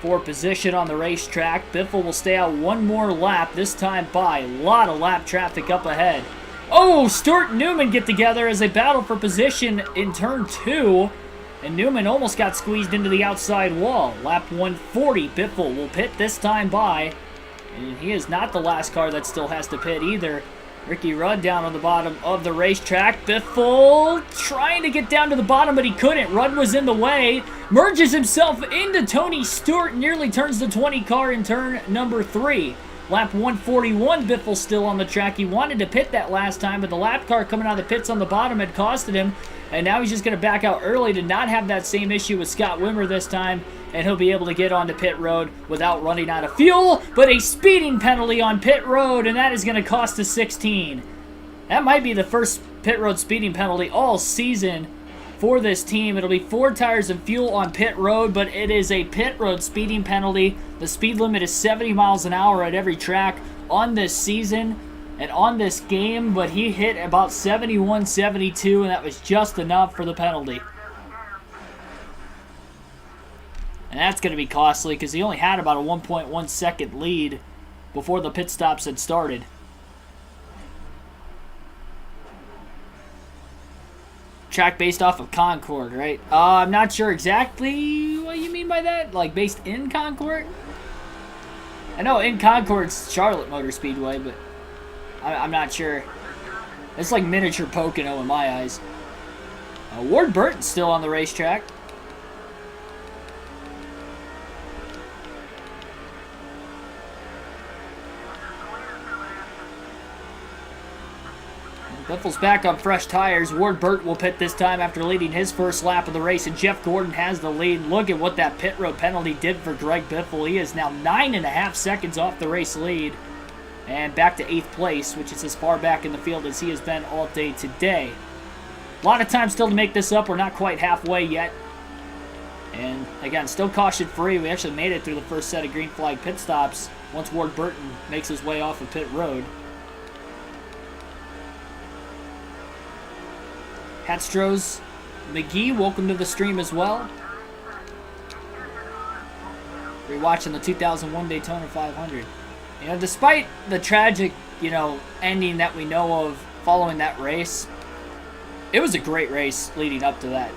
A: for position on the racetrack. Biffle will stay out one more lap, this time by a lot of lap traffic up ahead. Oh, Stewart and Newman get together as they battle for position in turn 2. And Newman almost got squeezed into the outside wall. Lap 140, Biffle will pit this time by. And he is not the last car that still has to pit either. Ricky Rudd down on the bottom of the racetrack. Biffle trying to get down to the bottom, but he couldn't. Rudd was in the way. Merges himself into Tony Stewart. Nearly turns the 20 car in turn number 3. Lap 141, Biffle still on the track. He wanted to pit that last time, but the lap car coming out of the pits on the bottom had costed him. And now he's just going to back out early to not have that same issue with Scott Wimmer this time. And he'll be able to get onto pit road without running out of fuel. But a speeding penalty on pit road, and that is going to cost us 16. That might be the first pit road speeding penalty all season for this team. It'll be 4 tires and fuel on pit road, but it is a pit road speeding penalty. The speed limit is 70 miles an hour at every track on this season and on this game, but he hit about 71, 72, and that was just enough for the penalty. And that's going to be costly because he only had about a 1.1 second lead before the pit stops had started. Track based off of Concord, right? I'm not sure exactly what you mean by that. Like based in Concord? I know in Concord's Charlotte Motor Speedway, but I'm not sure. It's like miniature Pocono in my eyes. Ward Burton's still on the racetrack. Biffle's back on fresh tires. Ward Burt will pit this time after leading his first lap of the race, and Jeff Gordon has the lead. Look at what that pit road penalty did for Greg Biffle. He is now 9.5 seconds off the race lead and back to 8th place, which is as far back in the field as he has been all day today. A lot of time still to make this up. We're not quite halfway yet. And again, still caution free. We actually made it through the first set of green flag pit stops once Ward Burton makes his way off of pit road. Hatstros McGee, welcome to the stream as well. We're watching the 2001 Daytona 500. You know, despite the tragic, ending that we know of following that race, it was a great race leading up to that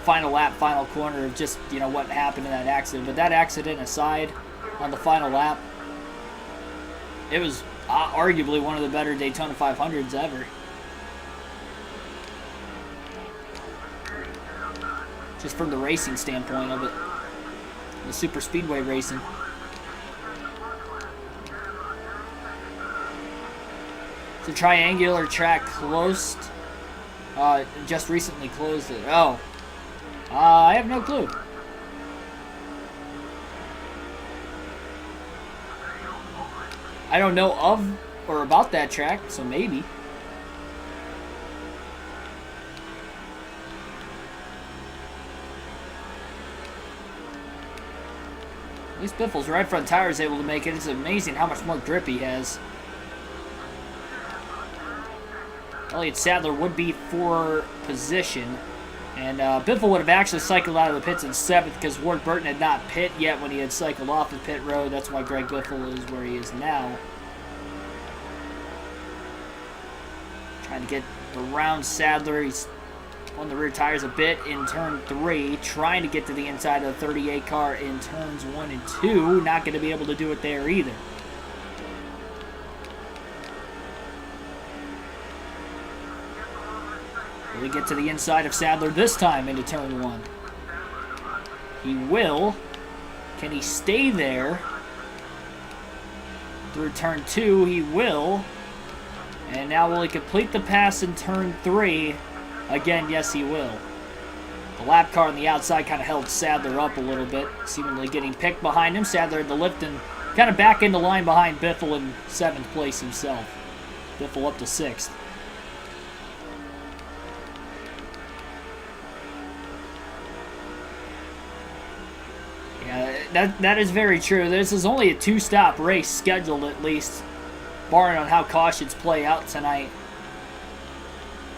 A: final lap, final corner of just, what happened in that accident. But that accident aside, on the final lap, it was arguably one of the better Daytona 500s ever. Just from the racing standpoint of it. The super speedway racing. It's a triangular track closed. Just recently closed it. Oh. I have no clue. I don't know of or about that track, so maybe. At least Biffle's right front tire is able to make it. It's amazing how much more grip he has. Elliott Sadler would be for position. And Biffle would have actually cycled out of the pits in 7th because Ward Burton had not pit yet when he had cycled off of pit road. That's why Greg Biffle is where he is now. Trying to get around Sadler. He's on the rear tires a bit in turn 3. Trying to get to the inside of the 38 car in turns 1 and 2. Not going to be able to do it there either. Will he get to the inside of Sadler this time into turn 1? He will. Can he stay there? Through turn 2, he will. And now will he complete the pass in turn 3? Again, yes, he will. The lap car on the outside kind of held Sadler up a little bit, seemingly getting picked behind him. Sadler had the lift and kind of back into line behind Biffle in 7th place himself. Biffle up to 6th. Yeah, that is very true. This is only a 2-stop race scheduled, at least, barring on how cautions play out tonight.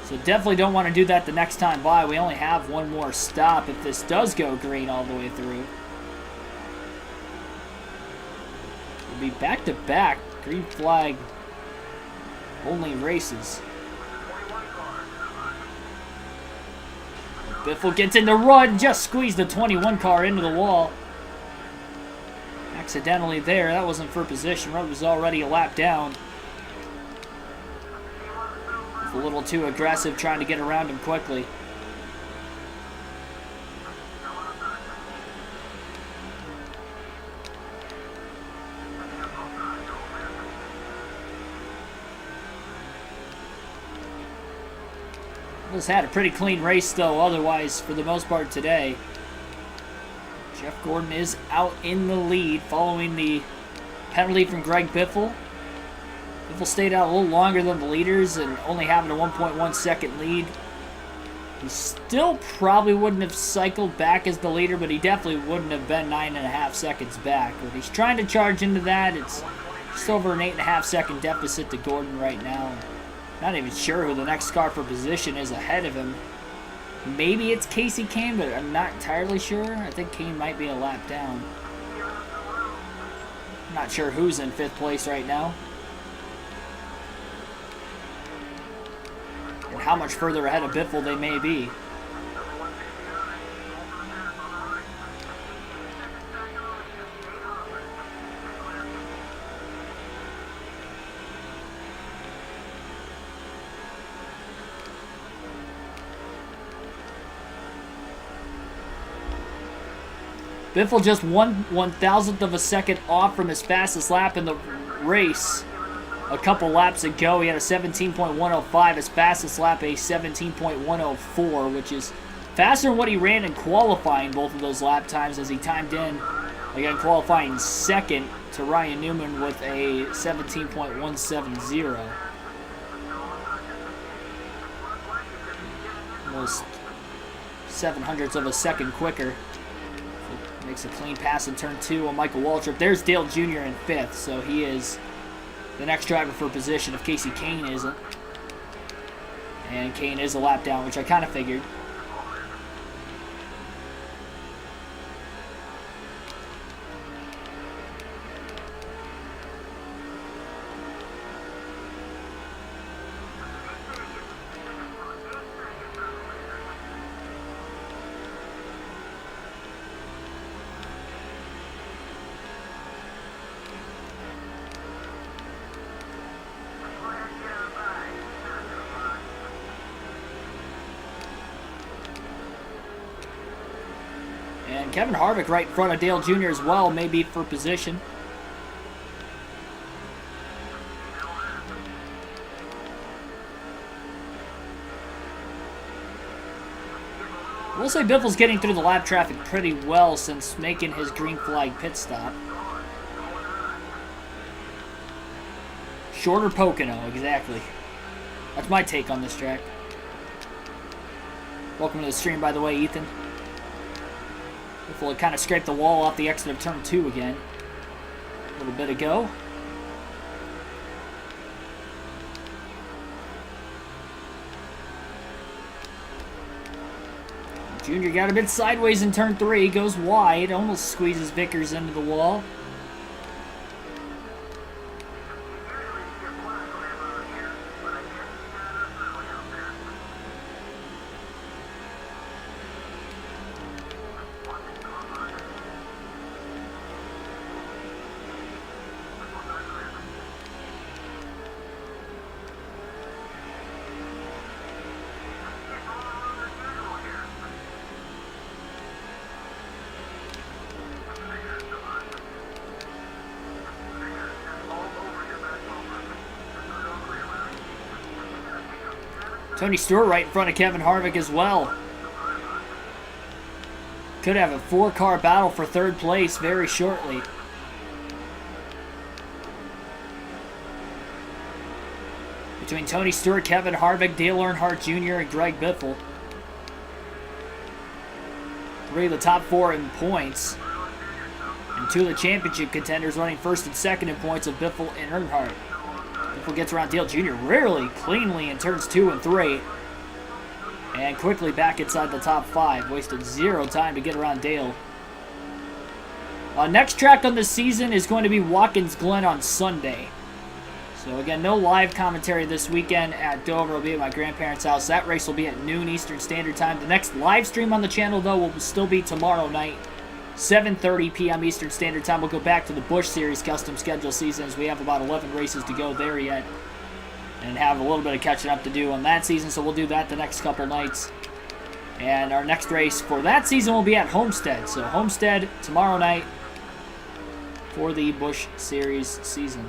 A: So definitely don't want to do that the next time by. We only have one more stop if this does go green all the way through. It'll be back-to-back green flag only races. Biffle gets in the run, just squeezed the 21 car into the wall. Accidentally there, that wasn't for position. Road was already a lap down. A little too aggressive trying to get around him quickly. This had a pretty clean race though otherwise for the most part today. Jeff Gordon is out in the lead following the penalty from Greg Biffle. Biffle stayed out a little longer than the leaders and only having a 1.1 second lead. He still probably wouldn't have cycled back as the leader, but he definitely wouldn't have been 9.5 seconds back. But he's trying to charge into that. It's just over an 8.5 second deficit to Gordon right now. Not even sure who the next car for position is ahead of him. Maybe it's Casey Kane, but I'm not entirely sure. I think Kane might be a lap down. I'm not sure who's in 5th place right now. And how much further ahead of Biffle they may be. Biffle just 1/1000th of a second off from his fastest lap in the race. a couple laps ago. He had a 17.105. His fastest lap, a 17.104, which is faster than what he ran in qualifying, both of those lap times, as he timed in, again, qualifying second to Ryan Newman with a 17.170. Almost 0.07 of a second quicker. So makes a clean pass in turn 2 on Michael Waltrip. There's Dale Jr. in 5th, so he is the next driver for position if Casey Kane isn't. And Kane is a lap down, which I kind of figured. And Kevin Harvick right in front of Dale Jr. as well, maybe for position. We'll say Biffle's getting through the lap traffic pretty well since making his green flag pit stop. Shorter Pocono, exactly. That's my take on this track. Welcome to the stream, by the way, Ethan. Biffle kind of scraped the wall off the exit of turn 2 again. A little bit ago. Junior got a bit sideways in turn 3, goes wide, almost squeezes Vickers into the wall. Tony Stewart right in front of Kevin Harvick as well. Could have a 4-car battle for 3rd place very shortly. Between Tony Stewart, Kevin Harvick, Dale Earnhardt Jr., and Greg Biffle. 3 of the top 4 in points. And 2 of the championship contenders running 1st and 2nd in points of Biffle and Earnhardt. Biffle gets around Dale Jr. really cleanly in turns 2 and 3. And quickly back inside the top 5. Wasted 0 time to get around Dale. Next track on the season is going to be Watkins Glen on Sunday. So again, no live commentary this weekend at Dover. I'll be at my grandparents' house. That race will be at noon Eastern Standard Time. The next live stream on the channel, though, will still be tomorrow night. 7:30 p.m. Eastern Standard Time. We'll go back to the Busch Series custom schedule season as we have about 11 races to go there yet. And have a little bit of catching up to do on that season, so we'll do that the next couple nights. And our next race for that season will be at Homestead. So Homestead tomorrow night for the Busch Series season.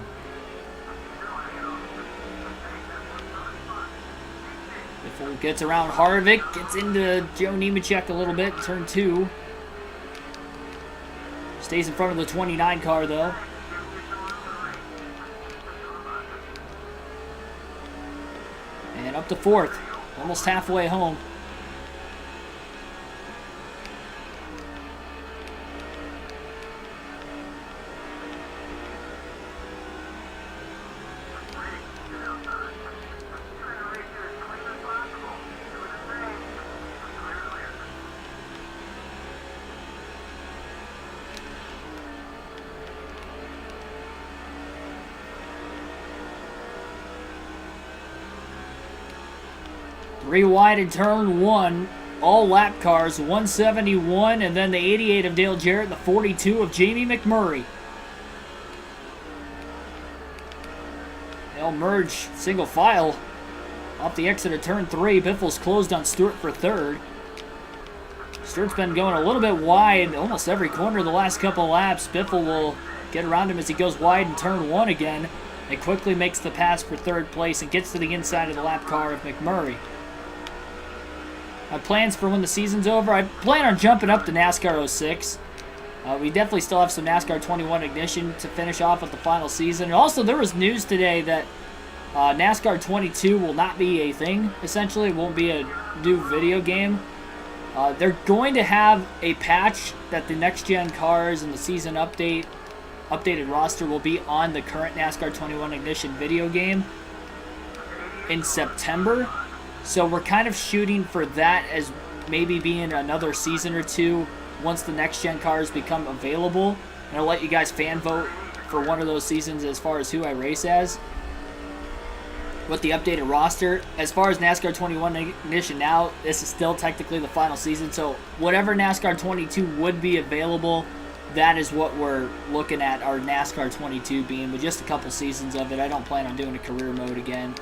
A: Biffle gets around Harvick, gets into Joe Nemechek a little bit, turn 2. Stays in front of the 29 car, though. And up to 4th. Almost halfway home. Three wide in turn 1, all lap cars, 171, and then the 88 of Dale Jarrett, the 42 of Jamie McMurray. They'll merge single file off the exit of turn 3. Biffle's closed on Stewart for 3rd. Stewart's been going a little bit wide almost every corner the last couple laps. Biffle will get around him as he goes wide in turn 1 again. and quickly makes the pass for third place and gets to the inside of the lap car of McMurray. My plans for when the season's over, I plan on jumping up to NASCAR 06. We definitely still have some NASCAR 21 ignition to finish off with the final season. And also, there was news today that NASCAR 22 will not be a thing, essentially. It won't be a new video game. They're going to have a patch that the next-gen cars and the season updated roster will be on the current NASCAR 21 ignition video game in September. So we're kind of shooting for that as maybe being another season or two once the next-gen cars become available. And I'll let you guys fan vote for one of those seasons as far as who I race as with the updated roster. As far as NASCAR 21 ignition now, this is still technically the final season. So whatever NASCAR 22 would be available, that is what we're looking at our NASCAR 22 being, with just a couple seasons of it. I don't plan on doing a career mode again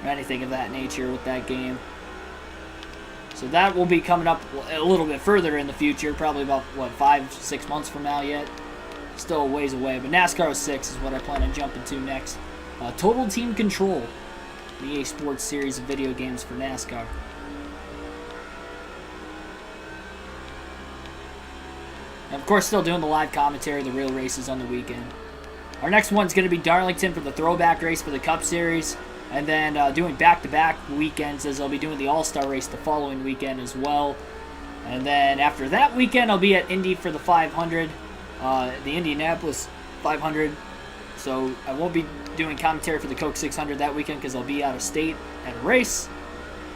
A: or anything of that nature with that game. So that will be coming up a little bit further in the future, probably about, what, 5-6 months from now yet. Still a ways away, but NASCAR 06 is what I plan on jumping to next. Total Team Control, the EA Sports series of video games for NASCAR. And of course, still doing the live commentary, the real races on the weekend. Our next one's going to be Darlington for the throwback race for the Cup Series. And then doing back-to-back weekends, as I'll be doing the All-Star race the following weekend as well. And then after that weekend, I'll be at Indy for the 500, the Indianapolis 500. So I won't be doing commentary for the Coke 600 that weekend because I'll be out of state at a race.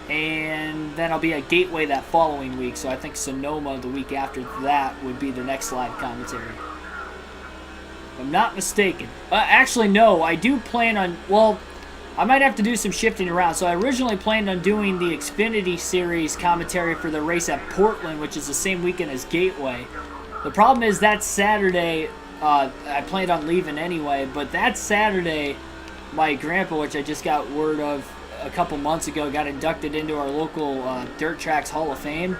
A: And then I'll be at Gateway that following week. So I think Sonoma the week after that would be the next live commentary, if I'm not mistaken. Actually, no, I do plan on, well, I might have to do some shifting around. So I originally planned on doing the Xfinity Series commentary for the race at Portland, which is the same weekend as Gateway. The problem is that Saturday, I planned on leaving anyway, but that Saturday, my grandpa, which I just got word of a couple months ago, got inducted into our local Dirt Tracks Hall of Fame.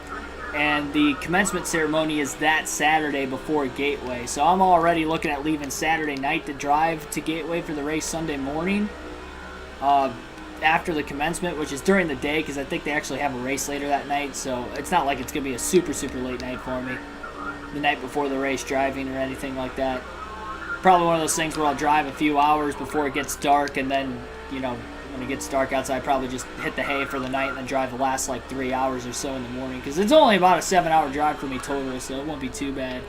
A: And the commencement ceremony is that Saturday before Gateway. So I'm already looking at leaving Saturday night to drive to Gateway for the race Sunday morning. After the commencement, which is during the day, because I think they actually have a race later that night, so it's not like it's going to be a super late night for me the night before the race driving or anything like that. Probably one of those things where I'll drive a few hours before it gets dark, and then, you know, when it gets dark outside, probably just hit the hay for the night and then drive the last like 3 hours or so in the morning, because it's only about a 7-hour drive for me total, so it won't be too bad.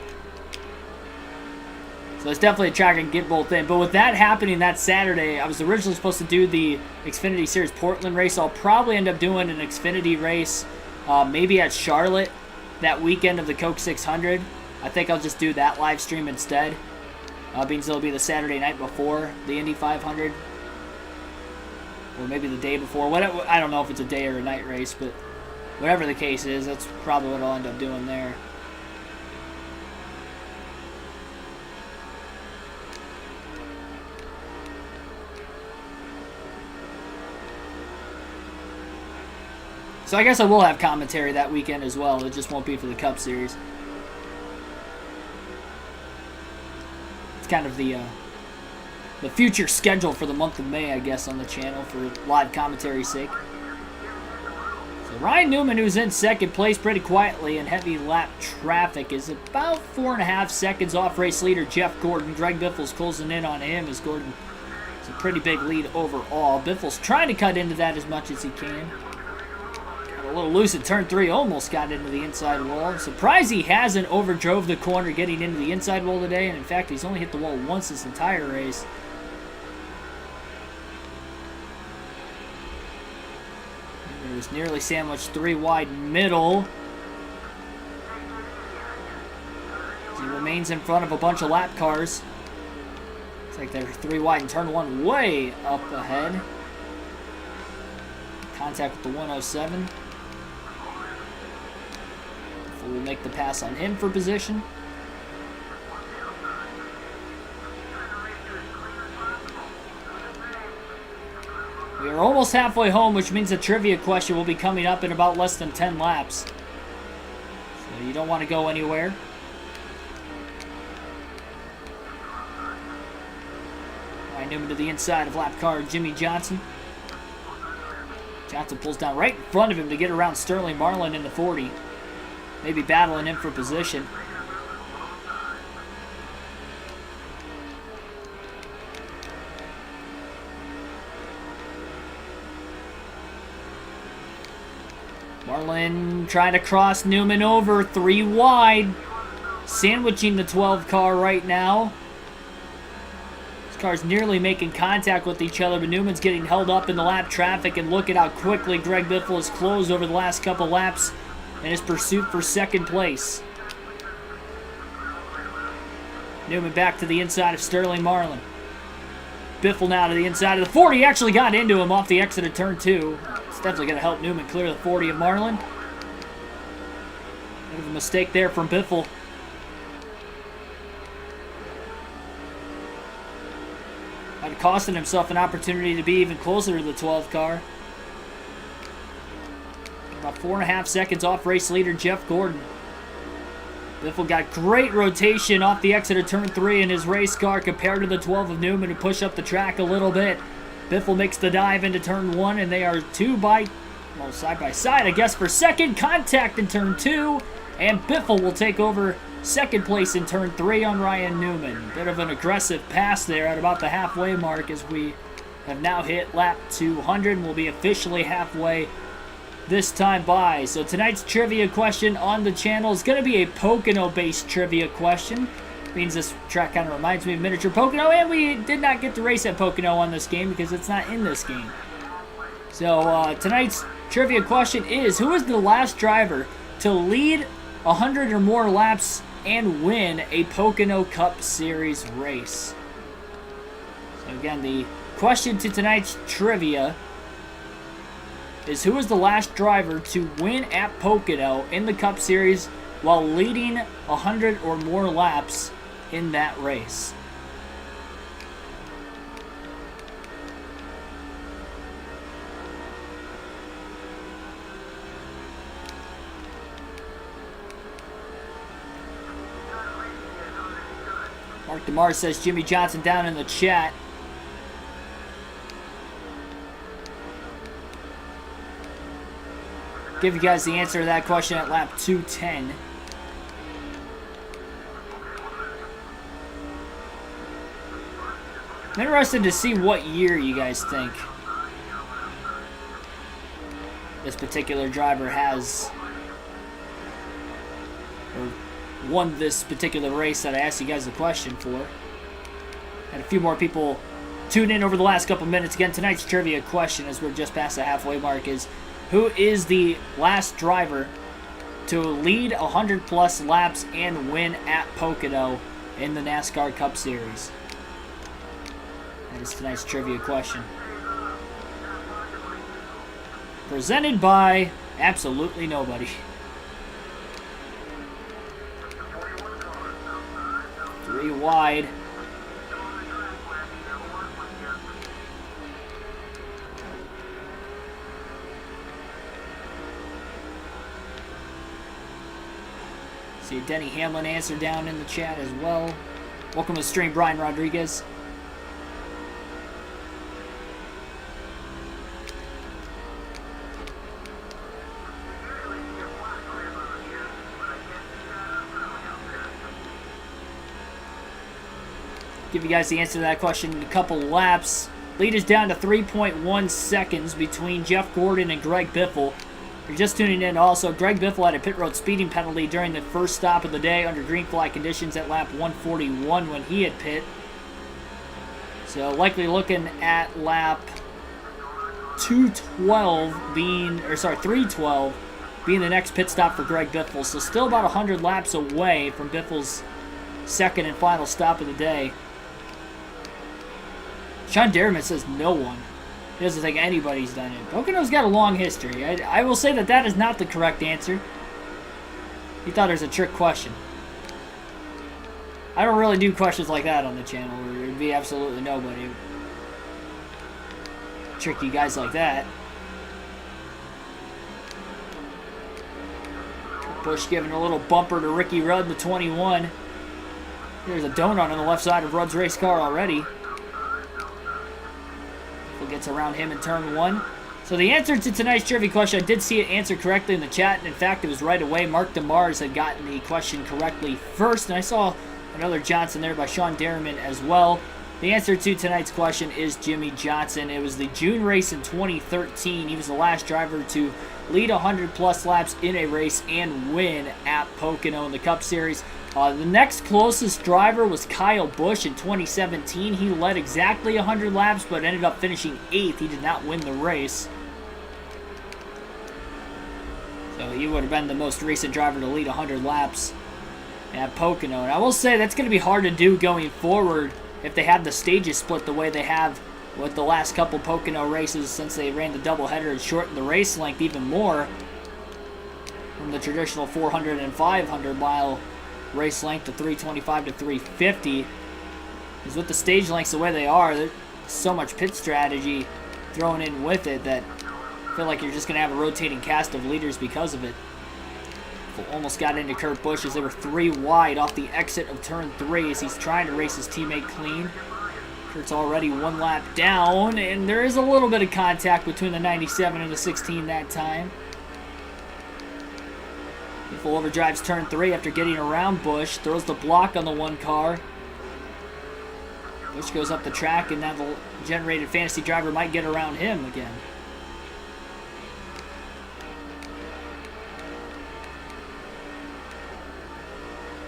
A: So it's definitely a track I can get both in. But with that happening that Saturday, I was originally supposed to do the Xfinity Series Portland race. I'll probably end up doing an Xfinity race maybe at Charlotte that weekend of the Coke 600. I think I'll just do that live stream instead. Being it'll be the Saturday night before the Indy 500. Or maybe the day before. Whatever, I don't know if it's a day or a night race, but whatever the case is, that's probably what I'll end up doing there. So I guess I will have commentary that weekend as well. It just won't be for the Cup Series. It's kind of the future schedule for the month of May, I guess, on the channel for live commentary's sake. So Ryan Newman, who's in second place pretty quietly in heavy lap traffic, is about 4.5 seconds off race leader Jeff Gordon. Greg Biffle's closing in on him as Gordon is a pretty big lead overall. Biffle's trying to cut into that as much as he can. A little loose at turn 3, almost got into the inside wall. I'm surprised he hasn't overdrove the corner getting into the inside wall today, and in fact he's only hit the wall once this entire race. He was nearly sandwiched 3 wide middle. He remains in front of a bunch of lap cars. Looks like they're 3 wide and turn 1 way up ahead. Contact with the 107. We'll make the pass on him for position. We are almost halfway home, which means a trivia question will be coming up in about less than 10 laps. So you don't want to go anywhere. Ryan Newman to the inside of lap car Jimmy Johnson. Johnson pulls down right in front of him to get around Sterling Marlin in the 40. Maybe battling him for position. Marlin trying to cross Newman over, 3 wide. Sandwiching the 12 car right now. These cars nearly making contact with each other, but Newman's getting held up in the lap traffic, and look at how quickly Greg Biffle has closed over the last couple laps in his pursuit for second place. Newman back to the inside of Sterling Marlin. Biffle now to the inside of the 40. He actually got into him off the exit of turn 2. It's definitely going to help Newman clear the 40 of Marlin. Bit of a mistake there from Biffle. Might have costed himself an opportunity to be even closer to the 12 car. About 4.5 seconds off race leader Jeff Gordon. Biffle got great rotation off the exit of turn 3 in his race car compared to the 12 of Newman, who push up the track a little bit. Biffle makes the dive into turn 1, and they are side by side, I guess, for second. Contact in turn 2, and Biffle will take over second place in turn 3 on Ryan Newman. Bit of an aggressive pass there at about the halfway mark, as we have now hit lap 200 and will be officially halfway this time by. So tonight's trivia question on the channel is going to be a Pocono-based trivia question. Means this track kind of reminds me of miniature Pocono, and we did not get to race at Pocono on this game because it's not in this game. So tonight's trivia question is, who is the last driver to lead 100 or more laps and win a Pocono Cup Series race? So again, the question to tonight's trivia is, who is the last driver to win at Pocono in the Cup Series while leading 100 or more laps in that race? Mark DeMar says Jimmy Johnson down in the chat. Give you guys the answer to that question at lap 210. I'm interested to see what year you guys think this particular driver has, or won this particular race that I asked you guys a question for. Had a few more people tune in over the last couple minutes. Again, tonight's trivia question, as we're just past the halfway mark, is, who is the last driver to lead 100 plus laps and win at Pocono in the NASCAR Cup Series? That is tonight's trivia question. Presented by absolutely nobody. 3 wide. See Denny Hamlin answer down in the chat as well. Welcome to the stream, Brian Rodriguez. Give you guys the answer to that question in a couple laps. Lead is down to 3.1 seconds between Jeff Gordon and Greg Biffle. If you're just tuning in, also, Greg Biffle had a pit road speeding penalty during the first stop of the day under green flag conditions at lap 141 when he had pit. So likely looking at lap 312 being the next pit stop for Greg Biffle. So still about 100 laps away from Biffle's second and final stop of the day. Sean Derriman says no one. He doesn't think anybody's done it. Pocono's got a long history. I will say that is not the correct answer. He thought it was a trick question. I don't really do questions like that on the channel, where there'd be absolutely nobody. Tricky guys like that. Bush giving a little bumper to Ricky Rudd, the 21. There's a donut on the left side of Rudd's race car already. gets around him in turn 1. So the answer to tonight's trivia question, I did see it answered correctly in the chat, and in fact it was right away. Mark DeMars had gotten the question correctly first, and I saw another Johnson there by Sean Derriman as well. The answer to tonight's question is Jimmie Johnson. It was the June race in 2013. He was the last driver to lead 100-plus laps in a race and win at Pocono in the Cup Series. The next closest driver was Kyle Busch in 2017. He led exactly 100 laps, but ended up finishing 8th. He did not win the race. So he would have been the most recent driver to lead 100 laps at Pocono. And I will say that's going to be hard to do going forward if they have the stages split the way they have with the last couple Pocono races, since they ran the doubleheader and shortened the race length even more from the traditional 400 and 500 mile race length to 325 to 350. Because with the stage lengths the way they are, there's so much pit strategy thrown in with it that I feel like you're just going to have a rotating cast of leaders because of it. Almost got into Kurt Busch as they were 3 wide off the exit of turn 3 as he's trying to race his teammate clean. Kurt's already 1 lap down, and there is a little bit of contact between the 97 and the 16 that time. Biffle overdrives turn 3 after getting around Busch, throws the block on the 1 car. Busch goes up the track, and now the generated fantasy driver might get around him again.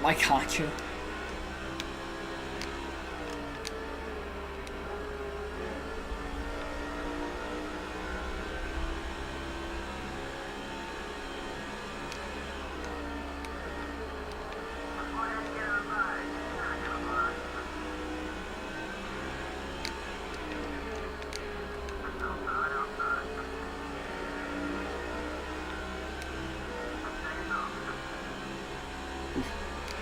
A: Mike Honcho.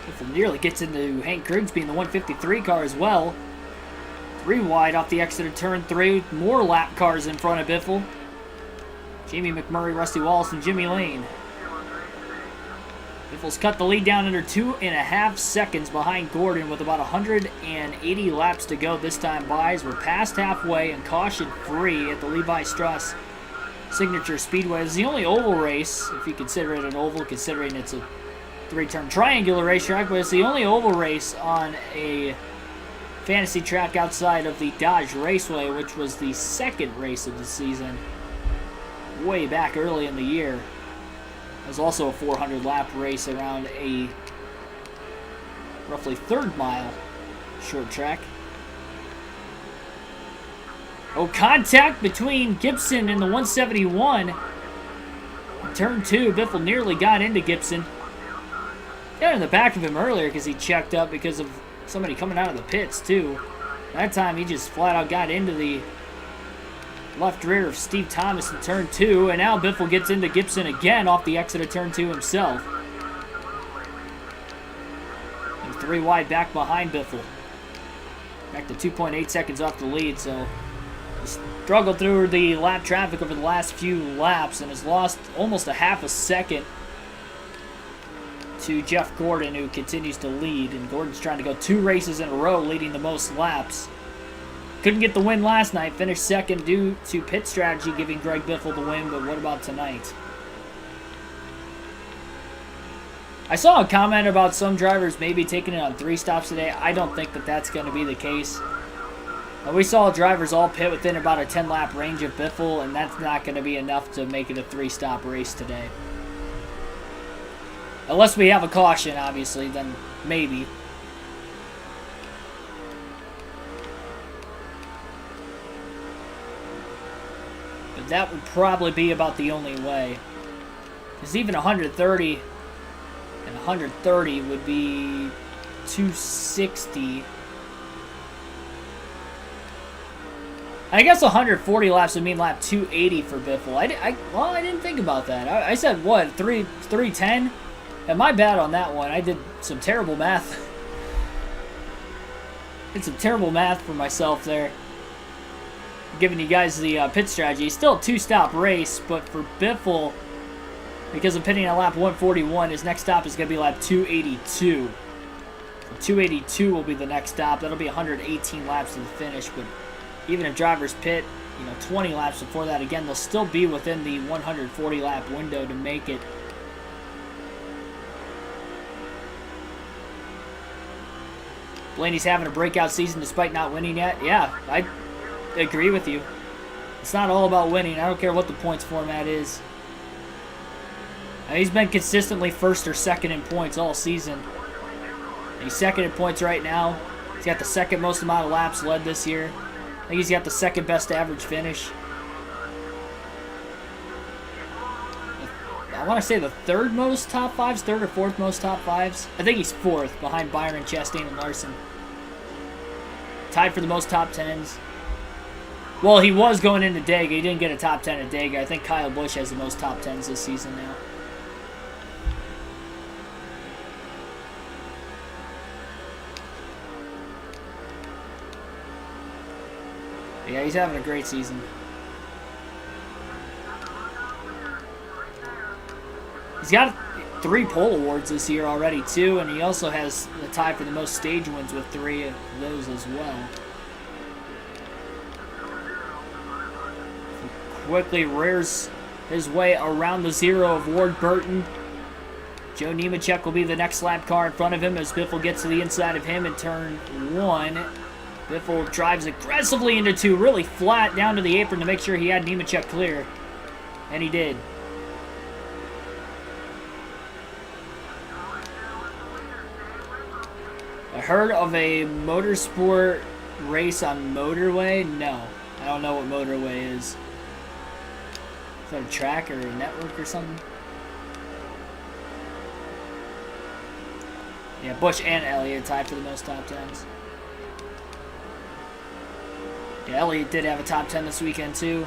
A: Biffle nearly gets into Hank Grigsby in the 153 car as well. 3 wide off the exit of turn 3. More lap cars in front of Biffle. Jamie McMurray, Rusty Wallace, and Jimmy Lane. Biffle's cut the lead down under 2.5 seconds behind Gordon with about 180 laps to go this time by, as we're past halfway and caution free at the Levi Strauss Signature Speedway. It's the only oval race, if you consider it an oval, considering it's a 3-turn triangular racetrack, but it's the only oval race on a fantasy track outside of the Dodge Raceway, which was the 2nd race of the season way back early in the year. It was also a 400-lap race around a roughly 3rd mile short track. Oh, contact between Gibson and the 171. In turn 2, Biffle nearly got into Gibson. Got in the back of him earlier because he checked up because of somebody coming out of the pits too. That time he just flat out got into the left rear of Steve Thomas in turn 2, and now Biffle gets into Gibson again off the exit of turn 2 himself. And 3 wide back behind Biffle. Back to 2.8 seconds off the lead, so he struggled through the lap traffic over the last few laps and has lost almost a half a second to Jeff Gordon, who continues to lead, and Gordon's trying to go 2 races in a row leading the most laps. Couldn't get the win last night, finished 2nd due to pit strategy giving Greg Biffle the win, but what about tonight? I saw a comment about some drivers maybe taking it on 3 stops today. I don't think that that's going to be the case. We saw drivers all pit within about a 10-lap range of Biffle, and that's not going to be enough to make it a 3-stop race today. Unless we have a caution, obviously, then maybe. But that would probably be about the only way. Because even 130 and 130 would be 260. I guess 140 laps would mean lap 280 for Biffle. Well, I didn't think about that. I said, what, 310? And my bad on that one. I did some terrible math. Did some terrible math for myself there. Giving you guys the pit strategy. Still a 2-stop race, but for Biffle, because of pitting at lap 141, his next stop is going to be lap 282. So 282 will be the next stop. That'll be 118 laps to the finish, but even if drivers pit 20 laps before that. Again, they'll still be within the 140 lap window to make it. Blaney's having a breakout season despite not winning yet. Yeah, I agree with you. It's not all about winning. I don't care what the points format is. He's been consistently first or second in points all season. He's second in points right now. He's got the second most amount of laps led this year. I think he's got the second best average finish. I want to say the third most top fives, third or fourth most top fives. I think he's fourth behind Byron, Chastain, and Larson. Tied for the most top tens. Well, he was going into Dega. He didn't get a top 10 at Dega. I think Kyle Busch has the most top tens this season now. Yeah, he's having a great season. He's got 3 pole awards this year already, too, and he also has the tie for the most stage wins with 3 of those as well. Quickly rears his way around the zero of Ward Burton. Joe Nemechek will be the next lap car in front of him as Biffle gets to the inside of him in turn 1. Biffle drives aggressively into 2, really flat down to the apron to make sure he had Nemechek clear. And he did. I heard of a motorsport race on Motorway. No, I don't know what Motorway is. Is that a track or a network or something? Yeah, Busch and Elliott tied for the most top tens. Yeah, Elliott did have a top 10 this weekend, too.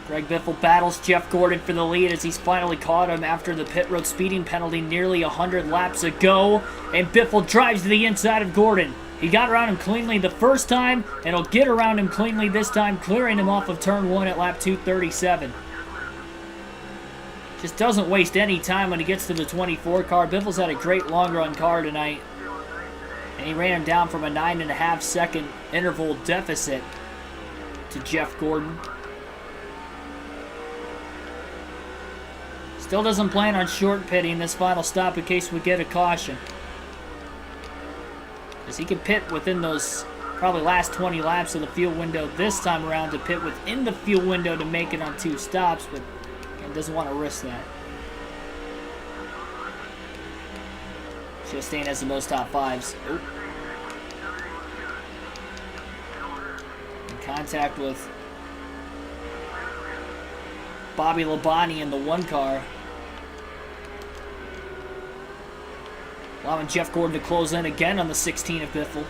A: Greg Biffle battles Jeff Gordon for the lead as he's finally caught him after the pit road speeding penalty nearly 100 laps ago. And Biffle drives to the inside of Gordon. He got around him cleanly the first time, and he'll get around him cleanly this time, clearing him off of turn 1 at lap 237. Just doesn't waste any time when he gets to the 24 car. Biffle's had a great long run car tonight. And he ran him down from a 9.5 second interval deficit to Jeff Gordon. Still doesn't plan on short pitting this final stop in case we get a caution. Because he can pit within those probably last 20 laps of the fuel window this time around to pit within the fuel window to make it on 2 stops, but again, doesn't want to risk that. Chastain has the most top 5s. Oop. In contact with Bobby Labonte in the 1 car. Allowing Jeff Gordon to close in again on the 16 of Biffle.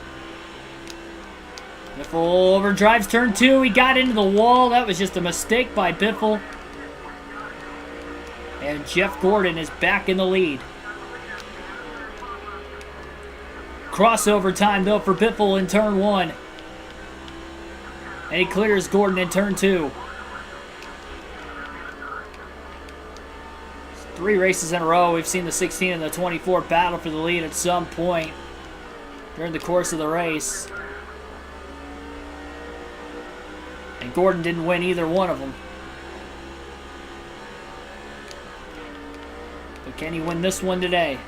A: Biffle overdrives turn 2. He got into the wall. That was just a mistake by Biffle. And Jeff Gordon is back in the lead. Crossover time, though, for Biffle in turn 1. And he clears Gordon in turn 2. 3 races in a row, we've seen the 16 and the 24 battle for the lead at some point during the course of the race. And Gordon didn't win either one of them. But can he win this one today?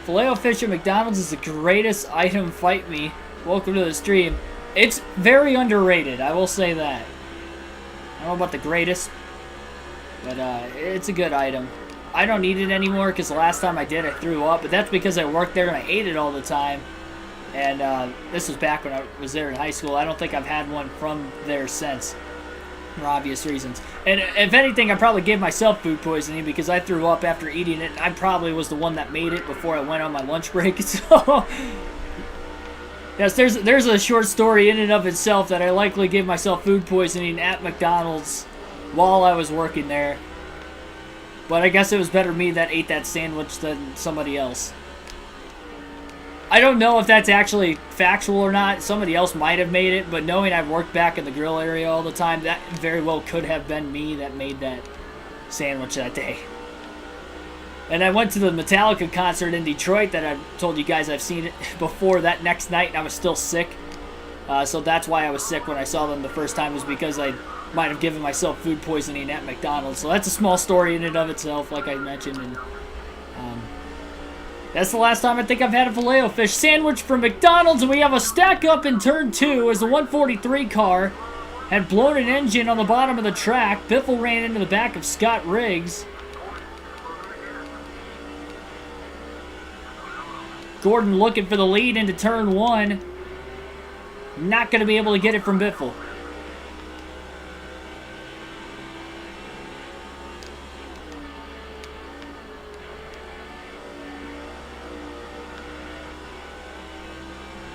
A: Filet-O-Fish at McDonald's is the greatest item, fight me. Welcome to the stream. It's very underrated, I will say that. I don't know about the greatest, but it's a good item. I don't eat it anymore because the last time I did, I threw up, but that's because I worked there and I ate it all the time. And this was back when I was there in high school. I don't think I've had one from there since, for obvious reasons. And if anything, I probably gave myself food poisoning because I threw up after eating it. I probably was the one that made it before I went on my lunch break. So, yes, there's a short story in and of itself that I likely gave myself food poisoning at McDonald's while I was working there. But I guess it was better me that ate that sandwich than somebody else. I don't know if that's actually factual or not. Somebody else might have made it, but knowing I've worked back in the grill area all the time, that very well could have been me that made that sandwich that day. And I went to the Metallica concert in Detroit that I told you guys I've seen it before that next night, and I was still sick. So that's why I was sick when I saw them the first time, was because I might have given myself food poisoning at McDonald's. So that's a small story in and of itself, like I mentioned. And that's the last time I think I've had a Filet-O-Fish sandwich from McDonald's. And we have a stack up in turn 2 as the 143 car had blown an engine on the bottom of the track. Biffle ran into the back of Scott Riggs. Gordon looking for the lead into turn 1. Not going to be able to get it from Biffle.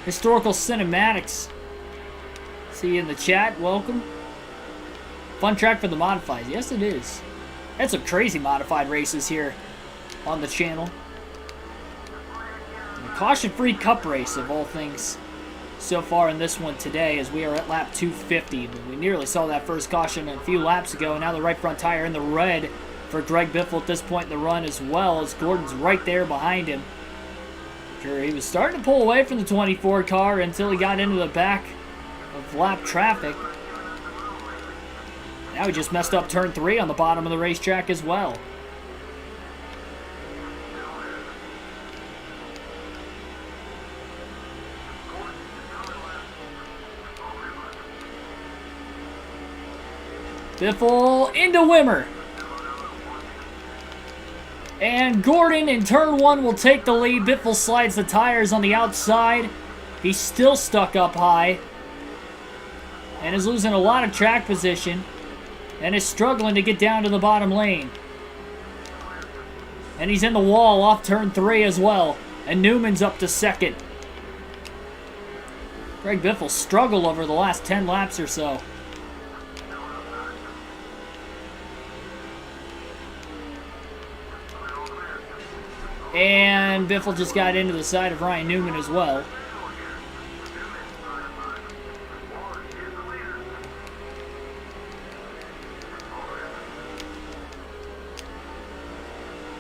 A: Historical Cinematics. See you in the chat. Welcome. Fun track for the modifieds. Yes, it is. Had some crazy modified races here on the channel. A caution-free cup race of all things so far in this one today, as we are at lap 250. We nearly saw that first caution a few laps ago. Now the right front tire in the red for Greg Biffle at this point in the run, as well as Gordon's right there behind him. Sure, he was starting to pull away from the 24 car until he got into the back of lap traffic. Now he just messed up turn 3 on the bottom of the racetrack as well. Biffle into Wimmer. And Gordon in turn 1 will take the lead. Biffle slides the tires on the outside. He's still stuck up high. And is losing a lot of track position. And is struggling to get down to the bottom lane. And he's in the wall off turn 3 as well. And Newman's up to second. Greg Biffle struggled over the last 10 laps or so. And Biffle just got into the side of Ryan Newman as well.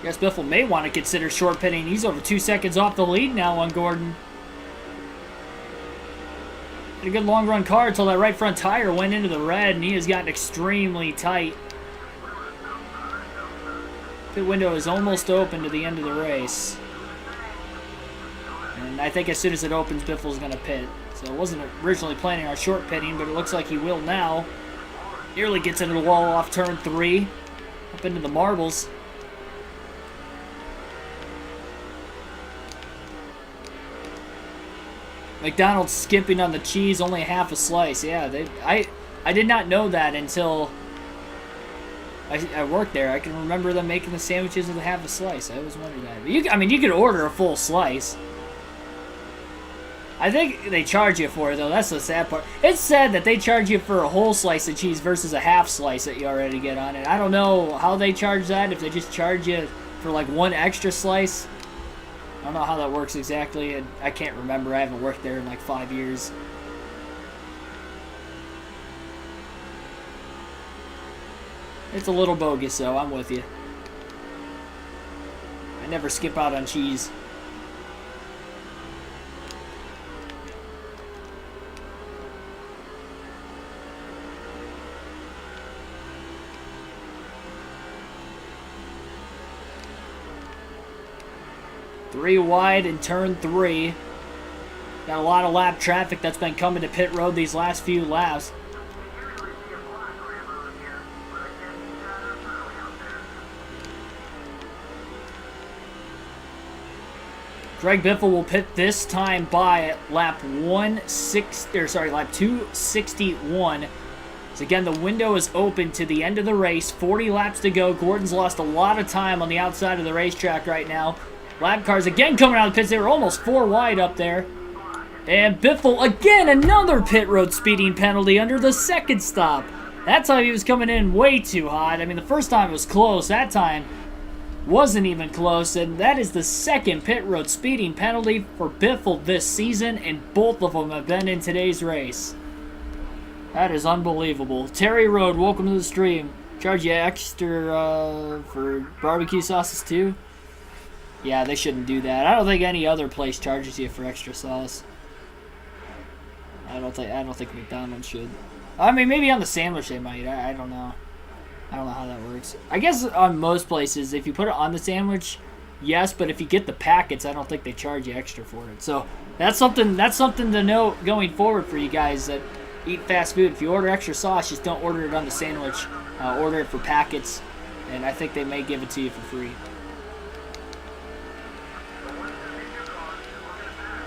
A: Guess Biffle may want to consider short pitting. He's over 2 seconds off the lead now on Gordon. Had a good long run car until that right front tire went into the red, and he has gotten extremely tight. Pit window is almost open to the end of the race. And I think as soon as it opens, Biffle's going to pit. So I wasn't originally planning on short pitting, but it looks like he will now. Nearly gets into the wall off turn 3. Up into the marbles. McDonald's skimping on the cheese, only half a slice. Yeah, I did not know that until I worked there. I can remember them making the sandwiches with a half a slice. I always wondered that. But you could order a full slice. I think they charge you for it, though. That's the sad part. It's sad that they charge you for a whole slice of cheese versus a half slice that you already get on it. I don't know how they charge that, if they just charge you for like one extra slice. I don't know how that works exactly, and I can't remember. I haven't worked there in like 5 years. It's a little bogus, though. I'm with you. I never skip out on cheese. Three wide in turn 3. Got a lot of lap traffic that's been coming to pit road these last few laps. Greg Biffle will pit this time by at lap 261. So again, the window is open to the end of the race. 40 laps to go. Gordon's lost a lot of time on the outside of the racetrack right now. Lap cars again coming out of the pits. They were almost 4 wide up there. And Biffle, again, another pit road speeding penalty under the second stop. That time he was coming in way too hot. I mean, the first time it was close. That time wasn't even close. And that is the second pit road speeding penalty for Biffle this season. And both of them have been in today's race. That is unbelievable. Terry Road, welcome to the stream. Charge you extra for barbecue sauces too? Yeah, they shouldn't do that. I don't think any other place charges you for extra sauce. I don't think McDonald's should. I mean, maybe on the sandwich they might. I don't know. I don't know how that works. I guess on most places, if you put it on the sandwich, yes. But if you get the packets, I don't think they charge you extra for it. So that's something to note going forward for you guys that eat fast food. If you order extra sauce, just don't order it on the sandwich. Order it for packets, and I think they may give it to you for free.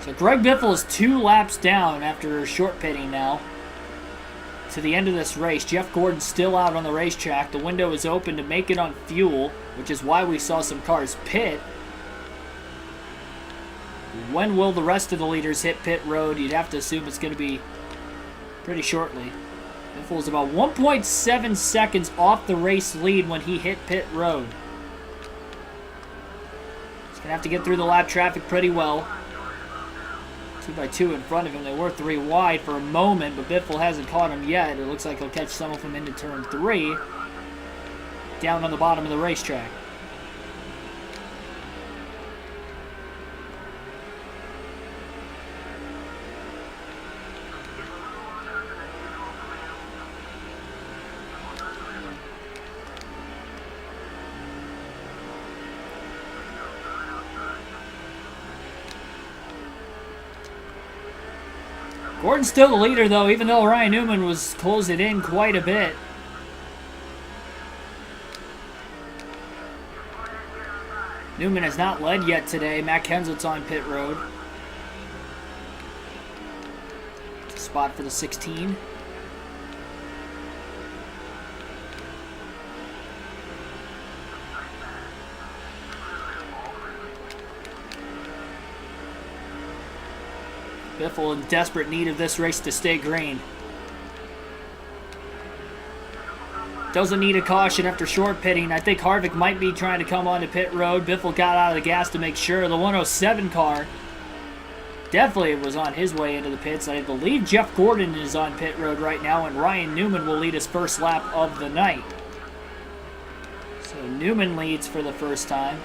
A: So Greg Biffle is 2 laps down after short pitting now. To the end of this race, Jeff Gordon's still out on the racetrack. The window is open to make it on fuel, which is why we saw some cars pit. When will the rest of the leaders hit pit road? You'd have to assume it's going to be pretty shortly. Biffle is about 1.7 seconds off the race lead when he hit pit road. He's going to have to get through the lap traffic pretty well. 2 by 2 in front of him. They were 3 wide for a moment, but Biffle hasn't caught him yet. It looks like he'll catch some of them into turn 3. Down on the bottom of the racetrack. Gordon's still the leader, though, even though Ryan Newman was closing in quite a bit. Newman has not led yet today. Matt Kenseth's on pit road. Spot for the 16. Biffle in desperate need of this race to stay green. Doesn't need a caution after short pitting. I think Harvick might be trying to come onto pit road. Biffle got out of the gas to make sure. The 107 car definitely was on his way into the pits. I believe Jeff Gordon is on pit road right now, and Ryan Newman will lead his first lap of the night. So Newman leads for the first time.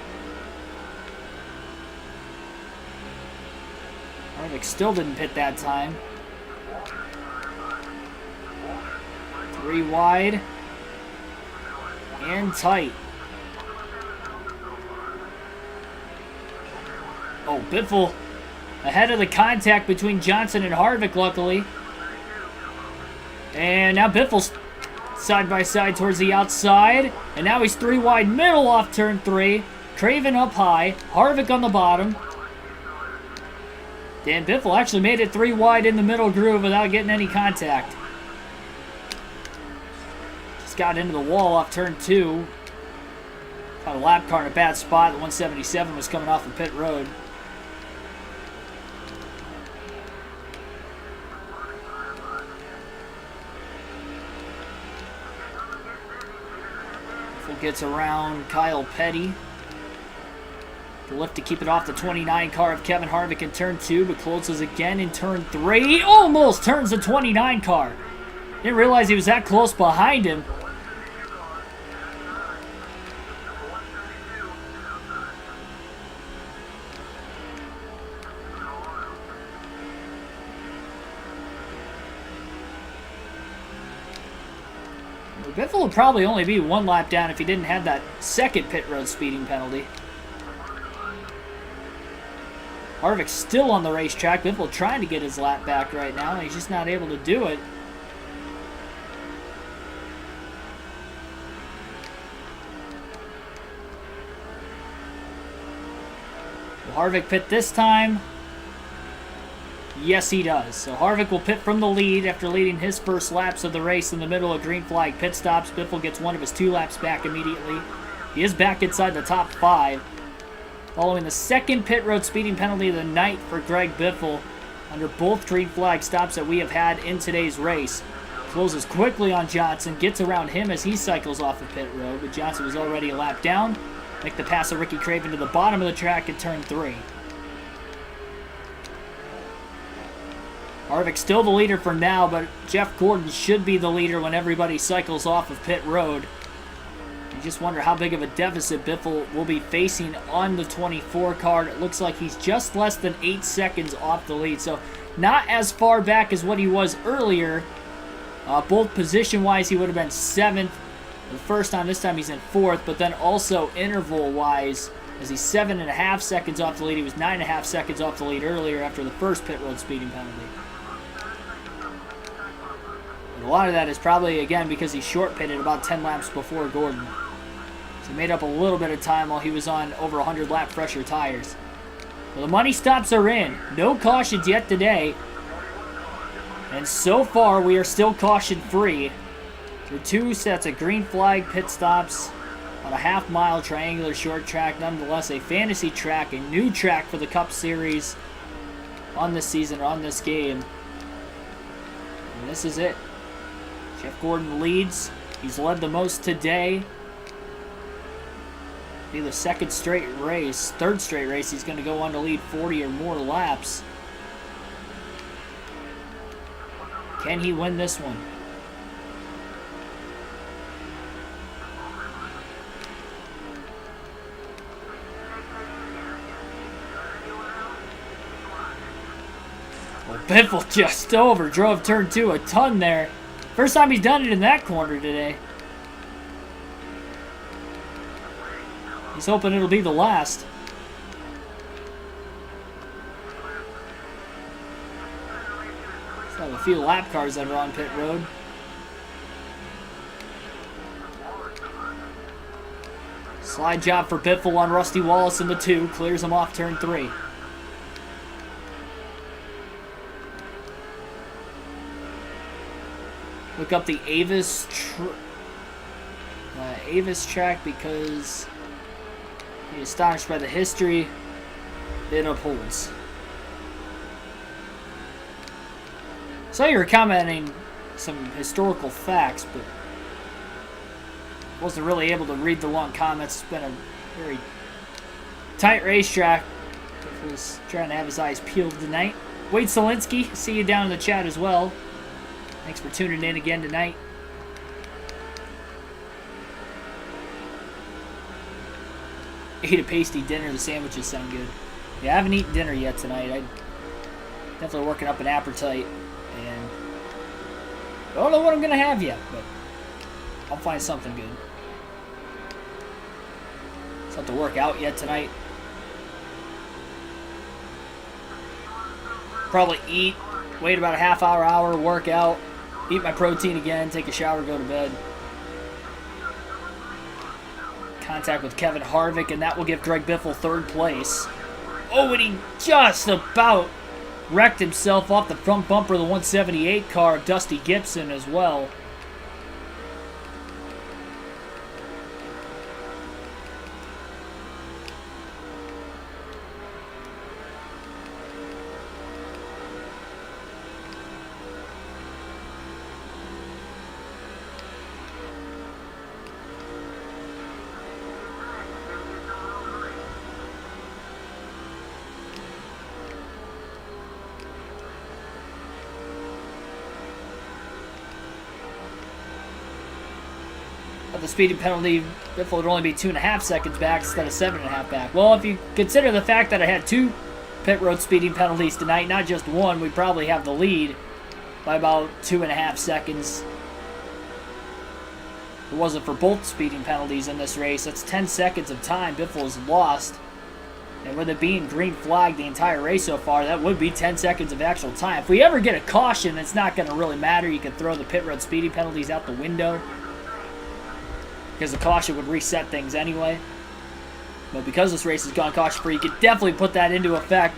A: Harvick still didn't pit that time. 3 wide. And tight. Oh, Biffle ahead of the contact between Johnson and Harvick, luckily. And now Biffle's side by side towards the outside. And now he's 3 wide middle off turn 3. Craven up high. Harvick on the bottom. Dan Biffle actually made it 3 wide in the middle groove without getting any contact. Just got into the wall off turn 2. Caught a lap car in a bad spot. The 177 was coming off the pit road. Biffle gets around Kyle Petty. The lift to keep it off the 29 car of Kevin Harvick in turn 2, but closes again in turn 3. He almost turns the 29 car. Didn't realize he was that close behind him. Biffle would probably only be 1 lap down if he didn't have that second pit road speeding penalty. Harvick's still on the racetrack. Biffle trying to get his lap back right now, and he's just not able to do it. Will Harvick pit this time? Yes, he does. So Harvick will pit from the lead after leading his first laps of the race in the middle of green flag pit stops. Biffle gets one of his 2 laps back immediately. He is back inside the top 5. Following the second pit road speeding penalty of the night for Greg Biffle under both green flag stops that we have had in today's race. Closes quickly on Johnson, gets around him as he cycles off the pit road, but Johnson was already a lap down. Make the pass of Ricky Craven to the bottom of the track at turn 3. Harvick still the leader for now, but Jeff Gordon should be the leader when everybody cycles off of pit road. You just wonder how big of a deficit Biffle will be facing on the 24 car. It looks like he's just less than 8 seconds off the lead, so not as far back as what he was earlier. Both position-wise, he would have been 7th the first time. This time he's in 4th, but then also interval-wise, as he's 7.5 seconds off the lead. He was 9.5 seconds off the lead earlier after the first pit road speeding penalty. And a lot of that is probably, again, because he short pitted about 10 laps before Gordon. So he made up a little bit of time while he was on over 100 lap fresher tires. Well, the money stops are in. No cautions yet today. And so far, we are still caution-free through 2 sets of green flag pit stops on a half-mile triangular short track. Nonetheless, a fantasy track, a new track for the Cup Series on this season, or on this game. And this is it. Jeff Gordon leads. He's led the most today. Be the third straight race, he's going to go on to lead 40 or more laps. Can he win this one? Well, Biffle just overdrove turn 2 a ton there. First time he's done it in that corner today. He's hoping it'll be the last. Still have a few lap cars that are on pit road. Slide job for Biffle on Rusty Wallace in the 2. Clears him off turn 3. Look up the Avis track because you're astonished by the history it upholds. So you were commenting some historical facts, but wasn't really able to read the long comments. It's been a very tight racetrack. He was trying to have his eyes peeled tonight. Wade Solinsky, see you down in the chat as well. Thanks for tuning in again tonight. Ate a pasty dinner. The sandwiches sound good. Yeah, I haven't eaten dinner yet tonight. I'm definitely working up an appetite. And I don't know what I'm going to have yet, but I'll find something good. It's not to work out yet tonight. Probably eat, wait about a half hour, work out, eat my protein again, take a shower, go to bed. Contact with Kevin Harvick, and that will give Greg Biffle 3rd place. Oh, and he just about wrecked himself off the front bumper of the 178 car of Dusty Gibson as well. The speeding penalty, Biffle would only be 2.5 seconds back instead of 7.5 back. Well, if you consider the fact that I had 2 pit road speeding penalties tonight, not just 1, we probably have the lead by about 2.5 seconds. If it wasn't for both speeding penalties in this race, that's 10 seconds of time Biffle has lost. And with it being green flag the entire race so far, that would be 10 seconds of actual time. If we ever get a caution, it's not going to really matter. You can throw the pit road speeding penalties out the window, because the caution would reset things anyway. But because this race has gone caution-free, you could definitely put that into effect.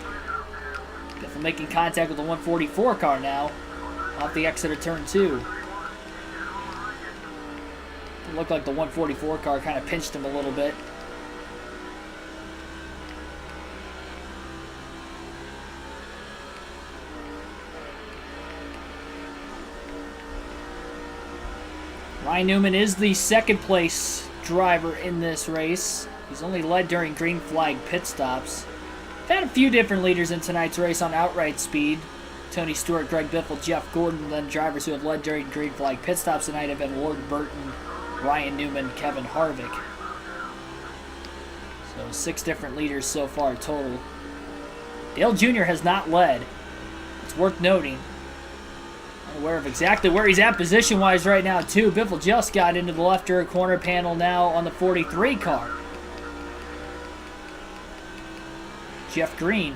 A: Definitely making contact with the 144 car now, off the exit of turn 2. It looked like the 144 car kind of pinched him a little bit. Ryan Newman is the 2nd place driver in this race. He's only led during green flag pit stops. We've had a few different leaders in tonight's race on outright speed. Tony Stewart, Greg Biffle, Jeff Gordon. Then drivers who have led during green flag pit stops tonight have been Ward Burton, Ryan Newman, Kevin Harvick. So 6 different leaders so far total. Dale Jr. has not led. It's worth noting. Unaware of exactly where he's at position-wise right now, too. Biffle just got into the left rear corner panel now on the 43 car. Jeff Green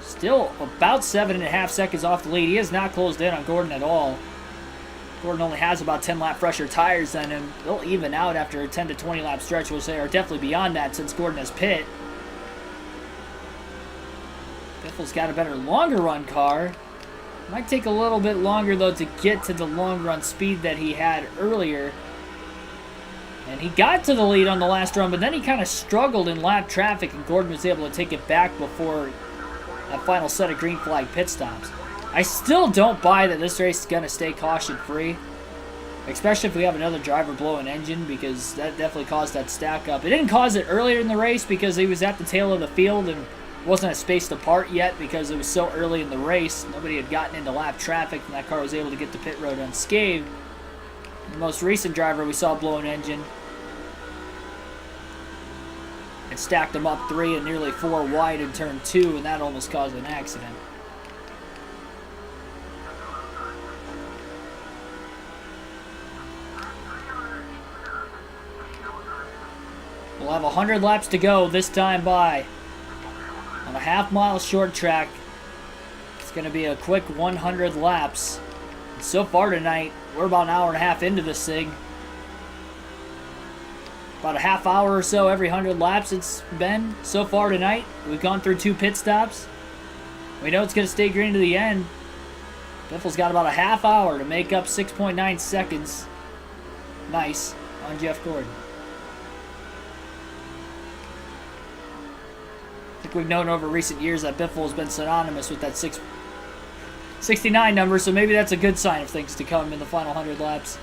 A: still about 7.5 seconds off the lead. He has not closed in on Gordon at all. Gordon only has about 10 lap fresher tires than him. They'll even out after a 10 to 20 lap stretch, which they are definitely beyond that since Gordon has pit. Biffle's got a better longer run car. Might take a little bit longer, though, to get to the long run speed that he had earlier. And he got to the lead on the last run, but then he kind of struggled in lap traffic, and Gordon was able to take it back before that final set of green flag pit stops. I still don't buy that this race is going to stay caution-free, especially if we have another driver blow an engine, because that definitely caused that stack up. It didn't cause it earlier in the race because he was at the tail of the field and wasn't as spaced apart yet because it was so early in the race. Nobody had gotten into lap traffic, and that car was able to get to pit road unscathed. The most recent driver we saw blow an engine, it stacked him up 3 and nearly 4 wide in turn 2, and that almost caused an accident. We'll have 100 laps to go this time by. On a half-mile short track, it's going to be a quick 100 laps. And so far tonight, we're about an hour and a half into this thing. About a half hour or so every 100 laps it's been so far tonight. We've gone through 2 pit stops. We know it's going to stay green to the end. Biffle's got about a half hour to make up 6.9 seconds. Nice on Jeff Gordon. I think we've known over recent years that Biffle has been synonymous with that 69 number, so maybe that's a good sign of things to come in the final 100 laps.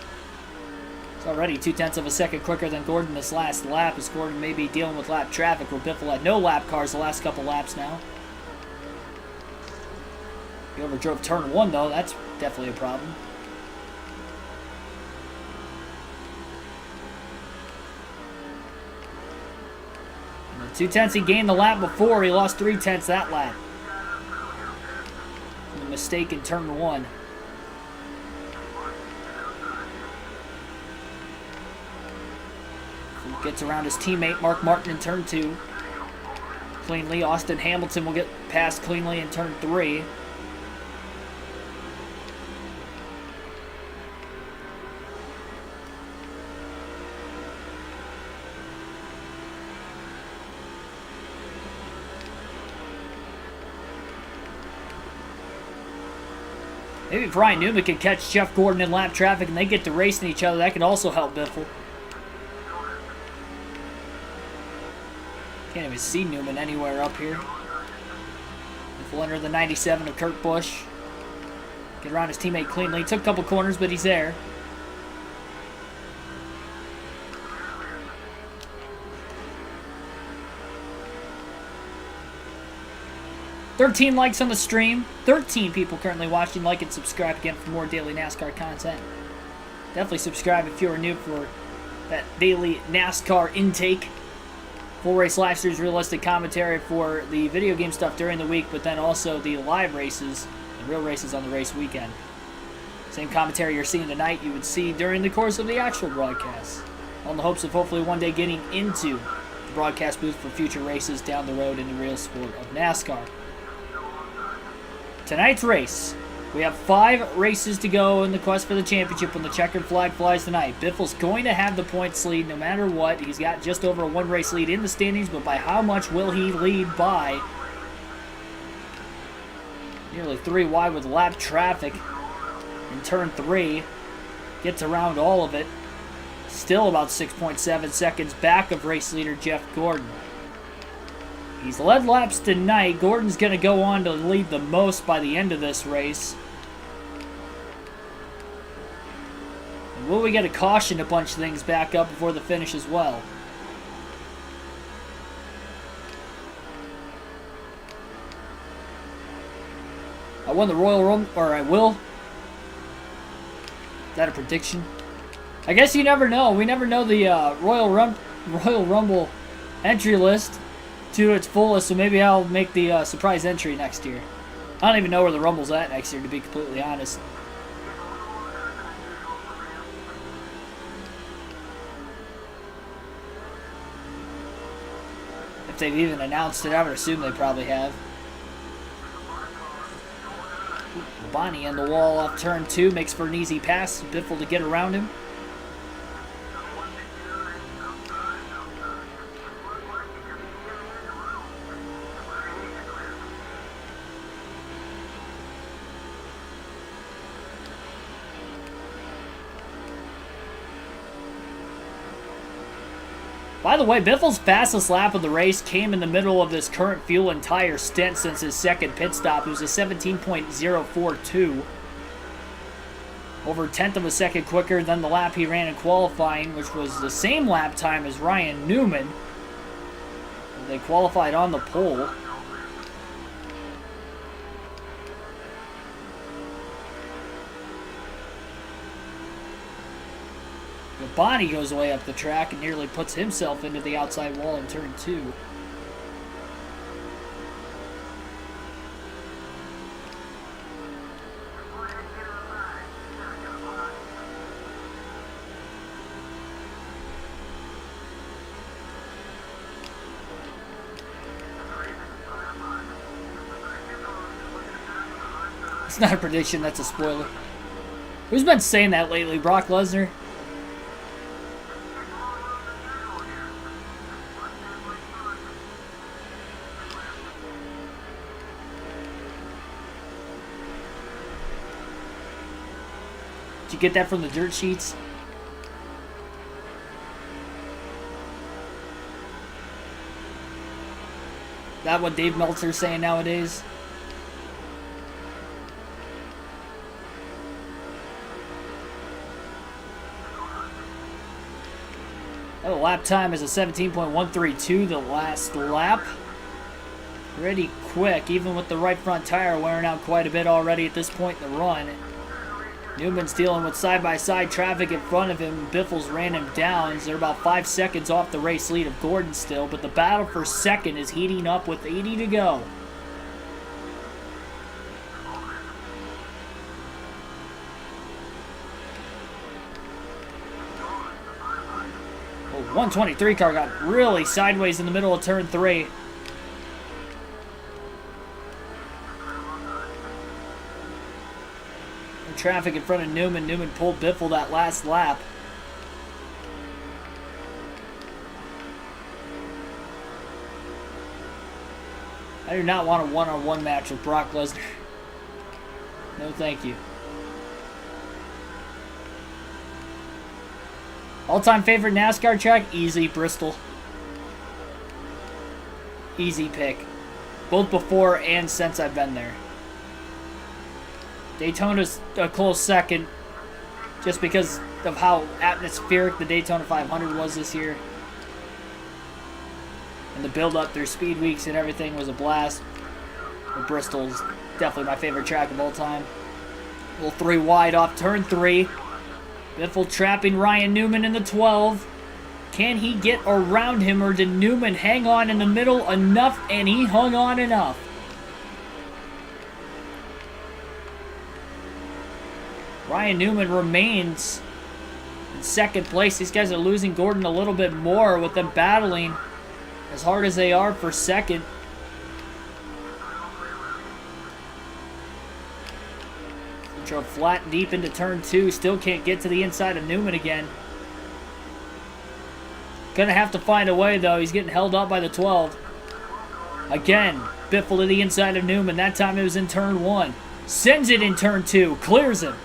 A: It's already 0.2 of a second quicker than Gordon this last lap, as Gordon may be dealing with lap traffic, where Biffle had no lap cars the last couple laps now. He overdrove turn 1, though. That's definitely a problem. And the 0.2 he gained the lap before. He lost 0.3 that lap. A mistake in turn 1. He gets around his teammate Mark Martin in turn 2. Cleanly, Austin Hamilton will get past cleanly in turn 3. Maybe if Ryan Newman can catch Jeff Gordon in lap traffic and they get to racing each other, that could also help Biffle. Can't even see Newman anywhere up here. Biffle under the 97 of Kurt Busch. Get around his teammate cleanly. Took a couple corners, but he's there. $13 likes on the stream. 13 people currently watching. Like and subscribe again for more daily NASCAR content. Definitely subscribe if you're new for that daily NASCAR intake. Full race live streams, realistic commentary for the video game stuff during the week, but then also the live races, the real races on the race weekend. Same commentary you're seeing tonight you would see during the course of the actual broadcast. On the hopes of hopefully one day getting into the broadcast booth for future races down the road in the real sport of NASCAR. Tonight's race, we have 5 races to go in the quest for the championship when the checkered flag flies tonight. Biffle's going to have the points lead no matter what. He's got just over a 1 race lead in the standings, but by how much will he lead by? Nearly 3 wide with lap traffic in turn 3. Gets around all of it. Still about 6.7 seconds back of race leader Jeff Gordon. He's led laps tonight. Gordon's going to go on to lead the most by the end of this race. And will we get a caution to bunch things back up before the finish as well? I won the Royal Rumble, or I will. Is that a prediction? I guess you never know. We never know the Royal Rumble entry list to its fullest, so maybe I'll make the surprise entry next year. I don't even know where the Rumble's at next year, to be completely honest. If they've even announced it, I would assume they probably have. Bonnie on the wall off turn 2, makes for an easy pass. Biffle to get around him. By the way, Biffle's fastest lap of the race came in the middle of this current fuel and tire stint since his second pit stop. It was a 17.042. Over a tenth of a second quicker than the lap he ran in qualifying, which was the same lap time as Ryan Newman. They qualified on the pole. Bonnie goes way up the track and nearly puts himself into the outside wall in turn 2. It's not a prediction, that's a spoiler. Who's been saying that lately? Brock Lesnar? Did you get that from the dirt sheets? That what Dave Meltzer's saying nowadays? Oh, lap time is a 17.132 the last lap. Pretty quick, even with the right front tire wearing out quite a bit already at this point in the run. Newman's dealing with side-by-side traffic in front of him. Biffle's ran him down. They're about 5 seconds off the race lead of Gordon still, but the battle for second is heating up with 80 to go. Oh, 123 car got really sideways in the middle of turn 3. Traffic in front of Newman. Newman pulled Biffle that last lap. I do not want a one-on-one match with Brock Lesnar. No, thank you. All-time favorite NASCAR track? Easy, Bristol. Easy pick. Both before and since I've been there. Daytona's a close second, just because of how atmospheric the Daytona 500 was this year. And the build-up through speed weeks and everything was a blast. But Bristol's definitely my favorite track of all time. Little 3 wide off turn 3. Biffle trapping Ryan Newman in the 12. Can he get around him, or did Newman hang on in the middle enough? And he hung on enough. Ryan Newman remains in second place. These guys are losing Gordon a little bit more with them battling as hard as they are for second. Drove flat and deep into turn 2. Still can't get to the inside of Newman again. Gonna have to find a way, though. He's getting held up by the 12. Again, Biffle to the inside of Newman. That time it was in turn 1. Sends it in turn 2. Clears him.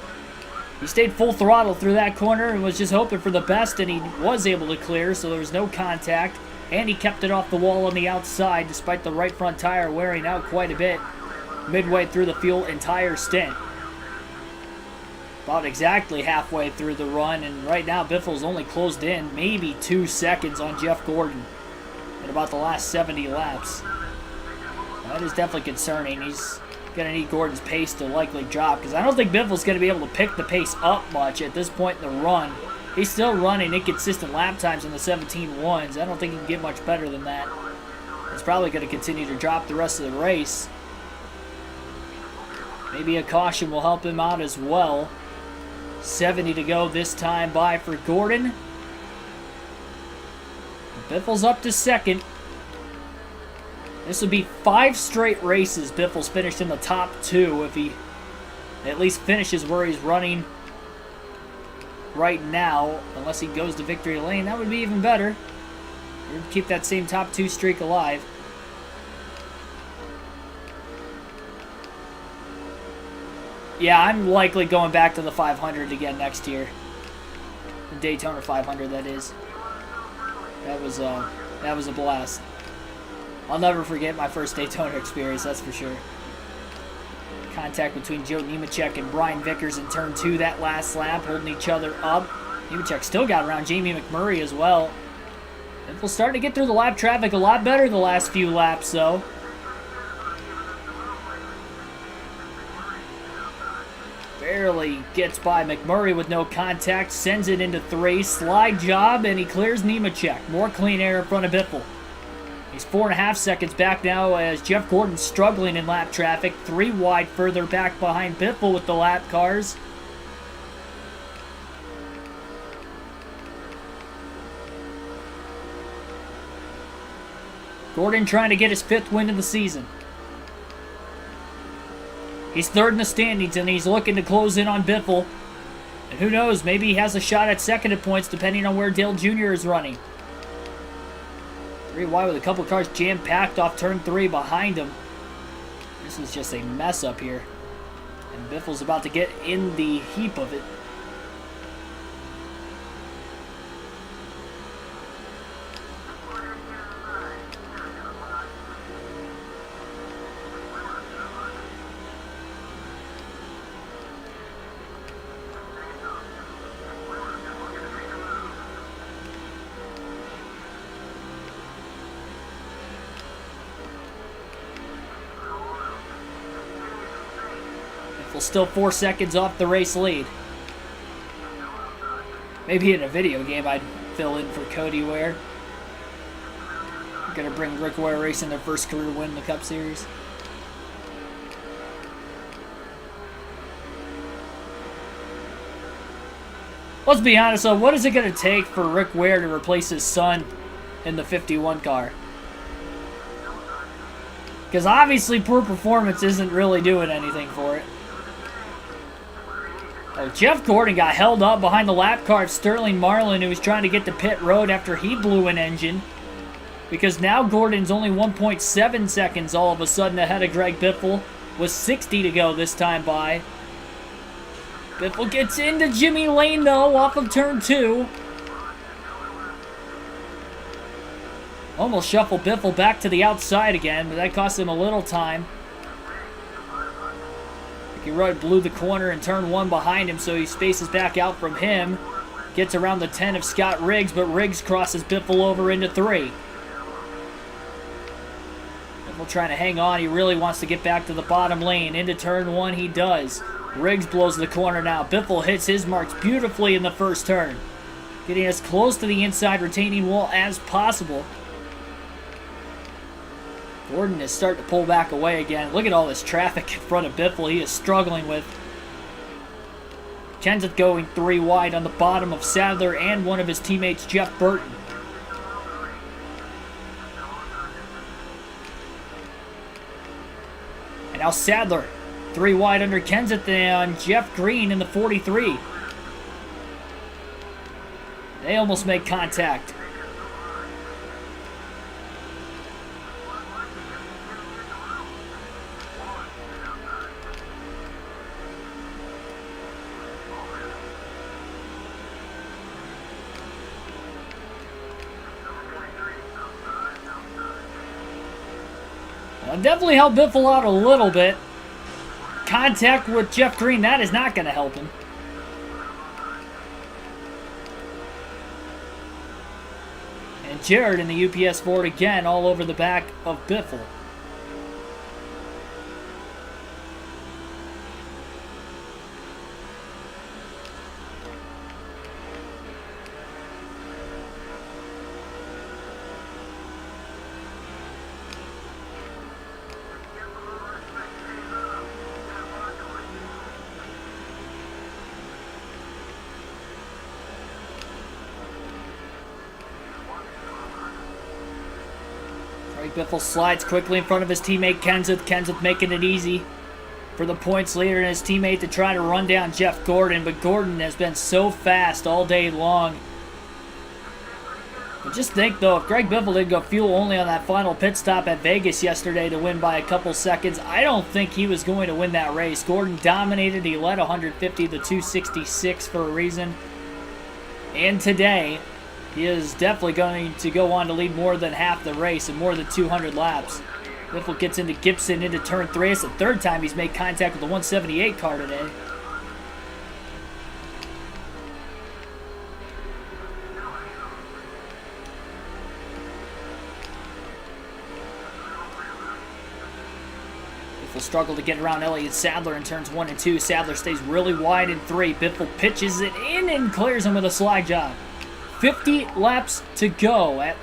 A: He stayed full throttle through that corner and was just hoping for the best, and he was able to clear, so there was no contact. And he kept it off the wall on the outside, despite the right front tire wearing out quite a bit midway through the fuel and tire stint. About exactly halfway through the run, and right now Biffle's only closed in maybe 2 seconds on Jeff Gordon in about the last 70 laps. That is definitely concerning. He's going to need Gordon's pace to likely drop, because I don't think Biffle's going to be able to pick the pace up much at this point in the run He's still running inconsistent lap times in the 17.1s. I don't think he can get much better than that. He's probably going to continue to drop the rest of the race. Maybe a caution will help him out as well. 70 to go this time by for Gordon. Biffle's up to second. This would be 5 straight races Biffle's finished in the top 2 if he at least finishes where he's running right now, unless he goes to victory lane. That would be even better. We'd keep that same top 2 streak alive. Yeah, I'm likely going back to the 500 again next year. The Daytona 500, that is. That was a blast. I'll never forget my first Daytona experience, that's for sure. Contact between Joe Nemechek and Brian Vickers in turn 2 that last lap, holding each other up. Nemechek still got around Jamie McMurray as well. Biffle's starting to get through the lap traffic a lot better the last few laps, though. Barely gets by McMurray with no contact, sends it into 3, slide job, and he clears Nemechek. More clean air in front of Biffle. He's 4.5 seconds back now as Jeff Gordon's struggling in lap traffic. 3 wide further back behind Biffle with the lap cars. Gordon trying to get his 5th win of the season. He's 3rd in the standings and he's looking to close in on Biffle. And who knows, maybe he has a shot at 2nd at points depending on where Dale Jr. is running. 3 wide with a couple cars jam-packed off turn 3 behind him. This is just a mess up here. And Biffle's about to get in the heap of it. Still 4 seconds off the race lead. Maybe in a video game I'd fill in for Cody Ware. Gonna bring Rick Ware Racing their first career win in the Cup Series. Let's be honest though, what is it gonna take for Rick Ware to replace his son in the 51 car? Because obviously poor performance isn't really doing anything for it. Oh, Jeff Gordon got held up behind the lap car of Sterling Marlin, who was trying to get to pit road after he blew an engine. Because now Gordon's only 1.7 seconds all of a sudden ahead of Greg Biffle, with 60 to go this time by. Biffle gets into Jimmy Lane, though, off of turn 2. Almost shuffled Biffle back to the outside again, but that cost him a little time. Rudd blew the corner in turn 1 behind him, so he spaces back out from him. Gets around the 10 of Scott Riggs, but Riggs crosses Biffle over into 3. Biffle trying to hang on. He really wants to get back to the bottom lane. Into turn 1 he does. Riggs blows the corner now. Biffle hits his marks beautifully in the first turn. Getting as close to the inside retaining wall as possible. Gordon is starting to pull back away again. Look at all this traffic in front of Biffle he is struggling with. Kenseth going 3 wide on the bottom of Sadler and one of his teammates, Jeff Burton. And now Sadler 3 wide under Kenseth and Jeff Green in the 43. They almost make contact. Definitely helped Biffle out a little bit. Contact with Jeff Green, that is not going to help him. And Jared in the UPS Ford again all over the back of Biffle. Greg Biffle slides quickly in front of his teammate Kenseth. Kenseth making it easy for the points leader and his teammate to try to run down Jeff Gordon, but Gordon has been so fast all day long. But just think, though, if Greg Biffle did go fuel only on that final pit stop at Vegas yesterday to win by a couple seconds, I don't think he was going to win that race. Gordon dominated. He led 150 to 266 for a reason. And today, he is definitely going to go on to lead more than half the race and more than 200 laps. Biffle gets into Gibson into turn 3. It's the third time he's made contact with the 178 car today. Biffle struggled to get around Elliott Sadler in turns 1 and 2. Sadler stays really wide in 3. Biffle pitches it in and clears him with a slide job. 50 laps to go at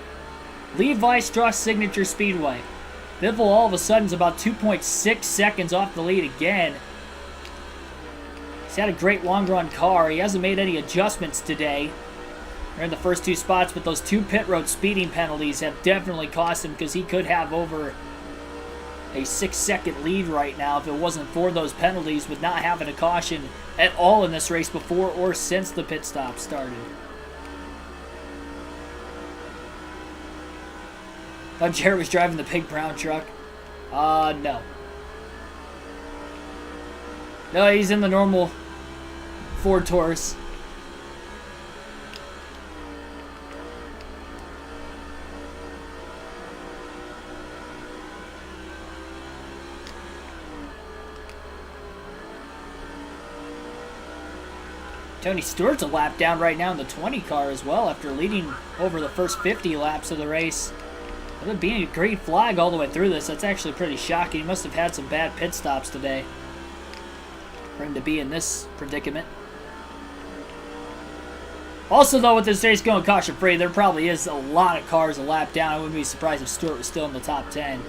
A: Levi Strauss Signature Speedway. Biffle all of a sudden is about 2.6 seconds off the lead again. He's had a great long run car. He hasn't made any adjustments today. They're in the first 2 spots, but those 2 pit road speeding penalties have definitely cost him because he could have over a 6-second lead right now if it wasn't for those penalties with not having a caution at all in this race before or since the pit stop started. Thought Jared was driving the big brown truck. No. No, he's in the normal Ford Taurus. Tony Stewart's a lap down right now in the 20 car as well after leading over the first 50 laps of the race. With it being a green flag all the way through this, that's actually pretty shocking. He must have had some bad pit stops today for him to be in this predicament. Also, though, with this race going caution-free, there probably is a lot of cars a lap down. I wouldn't be surprised if Stewart was still in the top 10.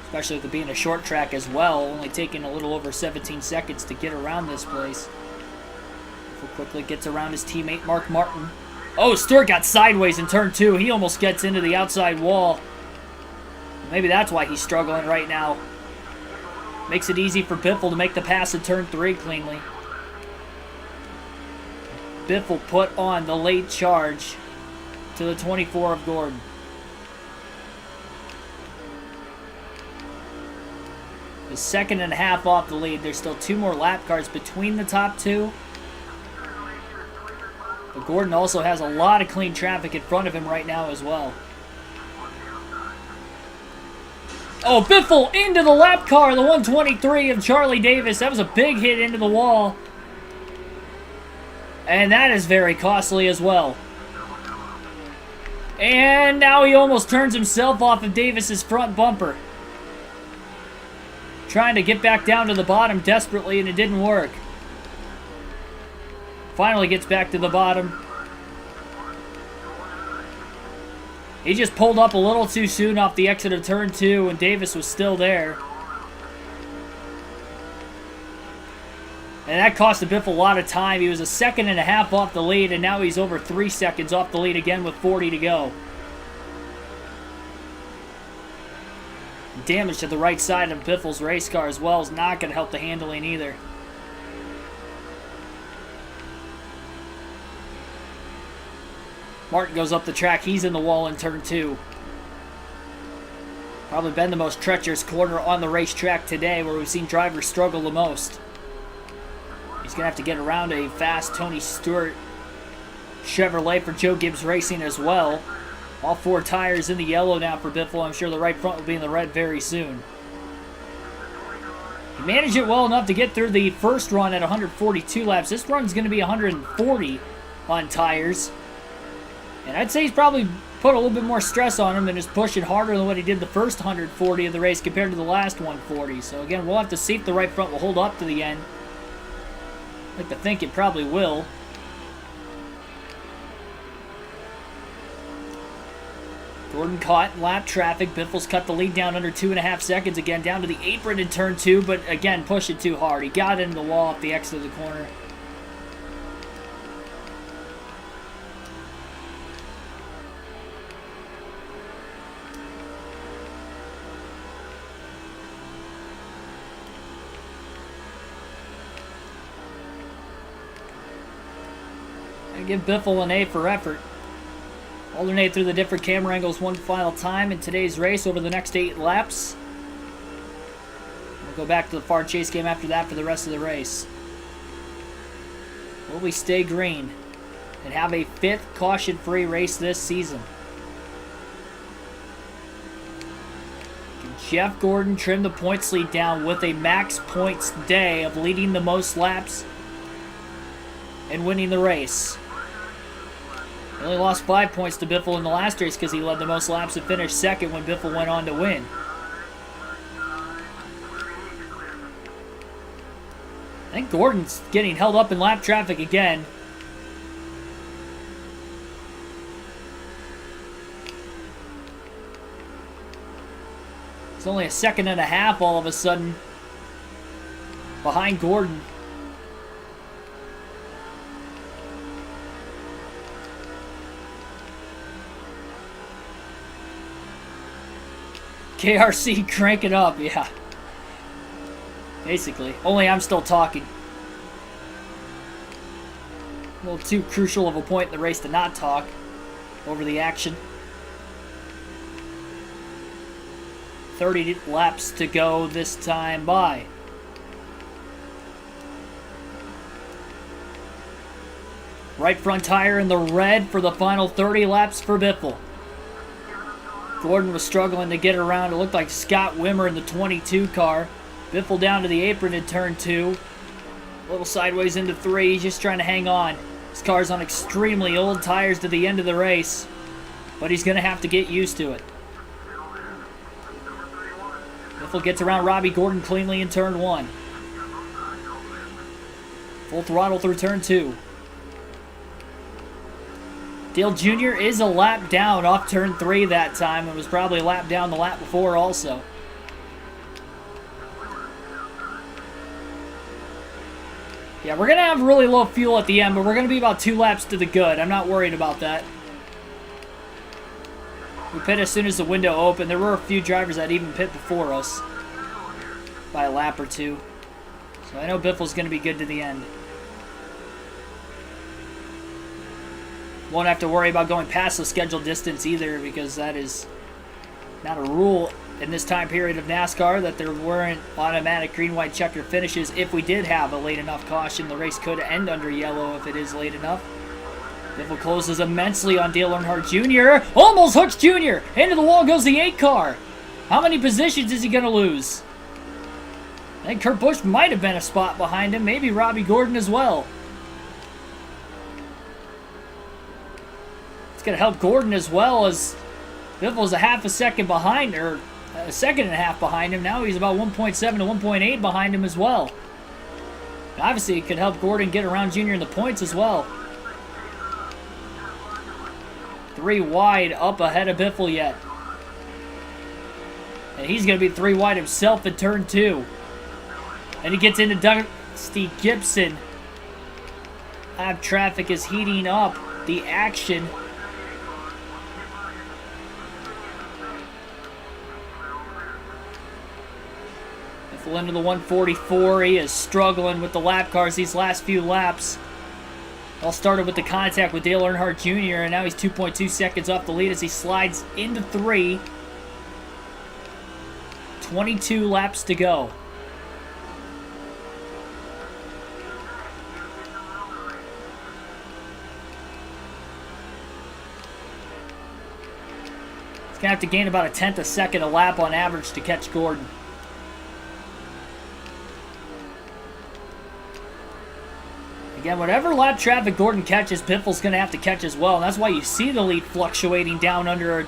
A: Especially with it being a short track as well, only taking a little over 17 seconds to get around this place. Quickly gets around his teammate Mark Martin. Oh, Stewart got sideways in turn 2. He almost gets into the outside wall. Maybe that's why he's struggling right now. Makes it easy for Biffle to make the pass in turn 3 cleanly. Biffle put on the late charge to the 24 of Gordon. A second and a half off the lead. There's still 2 more lap cars between the top 2. But Gordon also has a lot of clean traffic in front of him right now as well. Oh, Biffle into the lap car, the 123 of Charlie Davis. That was a big hit into the wall. And that is very costly as well. And now he almost turns himself off of Davis's front bumper. Trying to get back down to the bottom desperately, and it didn't work. Finally gets back to the bottom. He just pulled up a little too soon off the exit of turn 2, and Davis was still there. And that cost Biffle a lot of time. He was a second and a half off the lead, and now he's over 3 seconds off the lead again with 40 to go. Damage to the right side of Biffle's race car as well is not going to help the handling either. Martin goes up the track. He's in the wall in turn 2. Probably been the most treacherous corner on the racetrack today, where we've seen drivers struggle the most. He's going to have to get around a fast Tony Stewart Chevrolet for Joe Gibbs Racing as well. All 4 tires in the yellow now for Biffle. I'm sure the right front will be in the red very soon. He managed it well enough to get through the first run at 142 laps. This run's going to be 140 on tires. And I'd say he's probably put a little bit more stress on him and is pushing harder than what he did the first 140 of the race compared to the last 140. So again, we'll have to see if the right front will hold up to the end. I'd like to think it probably will. Gordon caught in lap traffic. Biffle's cut the lead down under 2.5 seconds again, down to the apron in turn 2, but again, pushing too hard. He got into the wall at the exit of the corner. I give Biffle an A for effort. Alternate through the different camera angles one final time in today's race over the next 8 laps. We'll go back to the far chase game after that for the rest of the race. Will we stay green and have a 5th caution-free race this season? Can Jeff Gordon trim the points lead down with a max points day of leading the most laps and winning the race? He only lost 5 points to Biffle in the last race because he led the most laps and finished second when Biffle went on to win. I think Gordon's getting held up in lap traffic again. It's only a second and a half all of a sudden behind Gordon. KRC crank it up, yeah. Basically. Only I'm still talking. A little too crucial of a point in the race to not talk over the action. 30 laps to go this time by. Right front tire in the red for the final 30 laps for Biffle. Gordon was struggling to get around. It looked like Scott Wimmer in the 22 car. Biffle down to the apron in turn 2. A little sideways into 3. He's just trying to hang on. His car's on extremely old tires to the end of the race. But he's going to have to get used to it. Biffle gets around Robbie Gordon cleanly in turn 1. Full throttle through turn 2. Dale Jr. is a lap down off turn 3 that time and was probably a lap down the lap before also. Yeah, we're going to have really low fuel at the end, but we're going to be about 2 laps to the good. I'm not worried about that. We pit as soon as the window opened. There were a few drivers that even pit before us by a lap or 2. So I know Biffle's going to be good to the end. Won't have to worry about going past the scheduled distance either because that is not a rule in this time period of NASCAR that there weren't automatic green-white checker finishes. If we did have a late enough caution, the race could end under yellow if it is late enough. Biffle closes immensely on Dale Earnhardt Jr. Almost hooks Jr. Into the wall goes the 8 car. How many positions is he going to lose? I think Kurt Busch might have been a spot behind him. Maybe Robbie Gordon as well. It's going to help Gordon as well as Biffle's a half a second behind, or a second and a half behind him. Now he's about 1.7 to 1.8 behind him as well. And obviously, it could help Gordon get around Jr. in the points as well. 3 wide up ahead of Biffle yet. And he's going to be 3 wide himself in turn 2. And he gets into Dusty Gibson. Lap traffic is heating up the action. Biffle into the 144. He is struggling with the lap cars these last few laps. All started with the contact with Dale Earnhardt Jr. and now he's 2.2 seconds off the lead as he slides into 3. 22 laps to go. He's going to have to gain about a tenth a second a lap on average to catch Gordon. Again, whatever lap traffic Gordon catches, Biffle's going to have to catch as well. And that's why you see the lead fluctuating down under a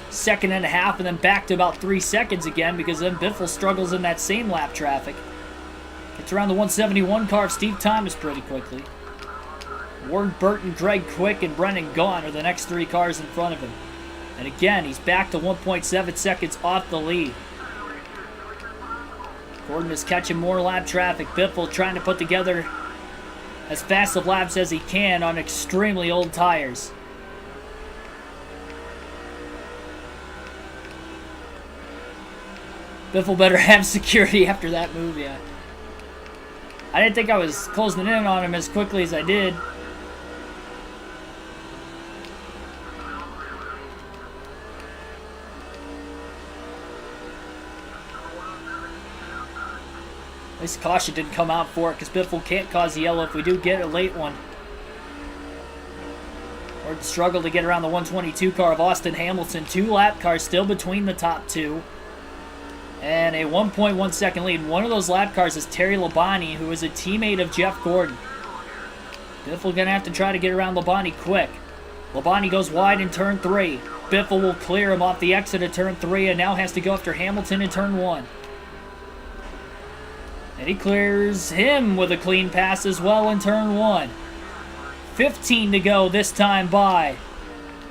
A: second and a half and then back to about 3 seconds again, because then Biffle struggles in that same lap traffic. Gets around the 171 car of Steve Thomas pretty quickly. Warren Burton, Greg Quick, and Brendan Gaughan are the next 3 cars in front of him. And again, he's back to 1.7 seconds off the lead. Gordon is catching more lap traffic. Biffle trying to put together as fast of laps as he can on extremely old tires. Biffle better have security after that move, yeah. I didn't think I was closing in on him as quickly as I did. This caution didn't come out for it because Biffle can't cause yellow if we do get a late one. Or struggle to get around the 122 car of Austin Hamilton. 2 lap cars still between the top 2. And a 1.1 second lead. One of those lap cars is Terry Labonte, who is a teammate of Jeff Gordon. Biffle going to have to try to get around Labonte quick. Labonte goes wide in turn 3. Biffle will clear him off the exit of turn 3 and now has to go after Hamilton in turn 1. And he clears him with a clean pass as well in turn 1. 15 to go this time by.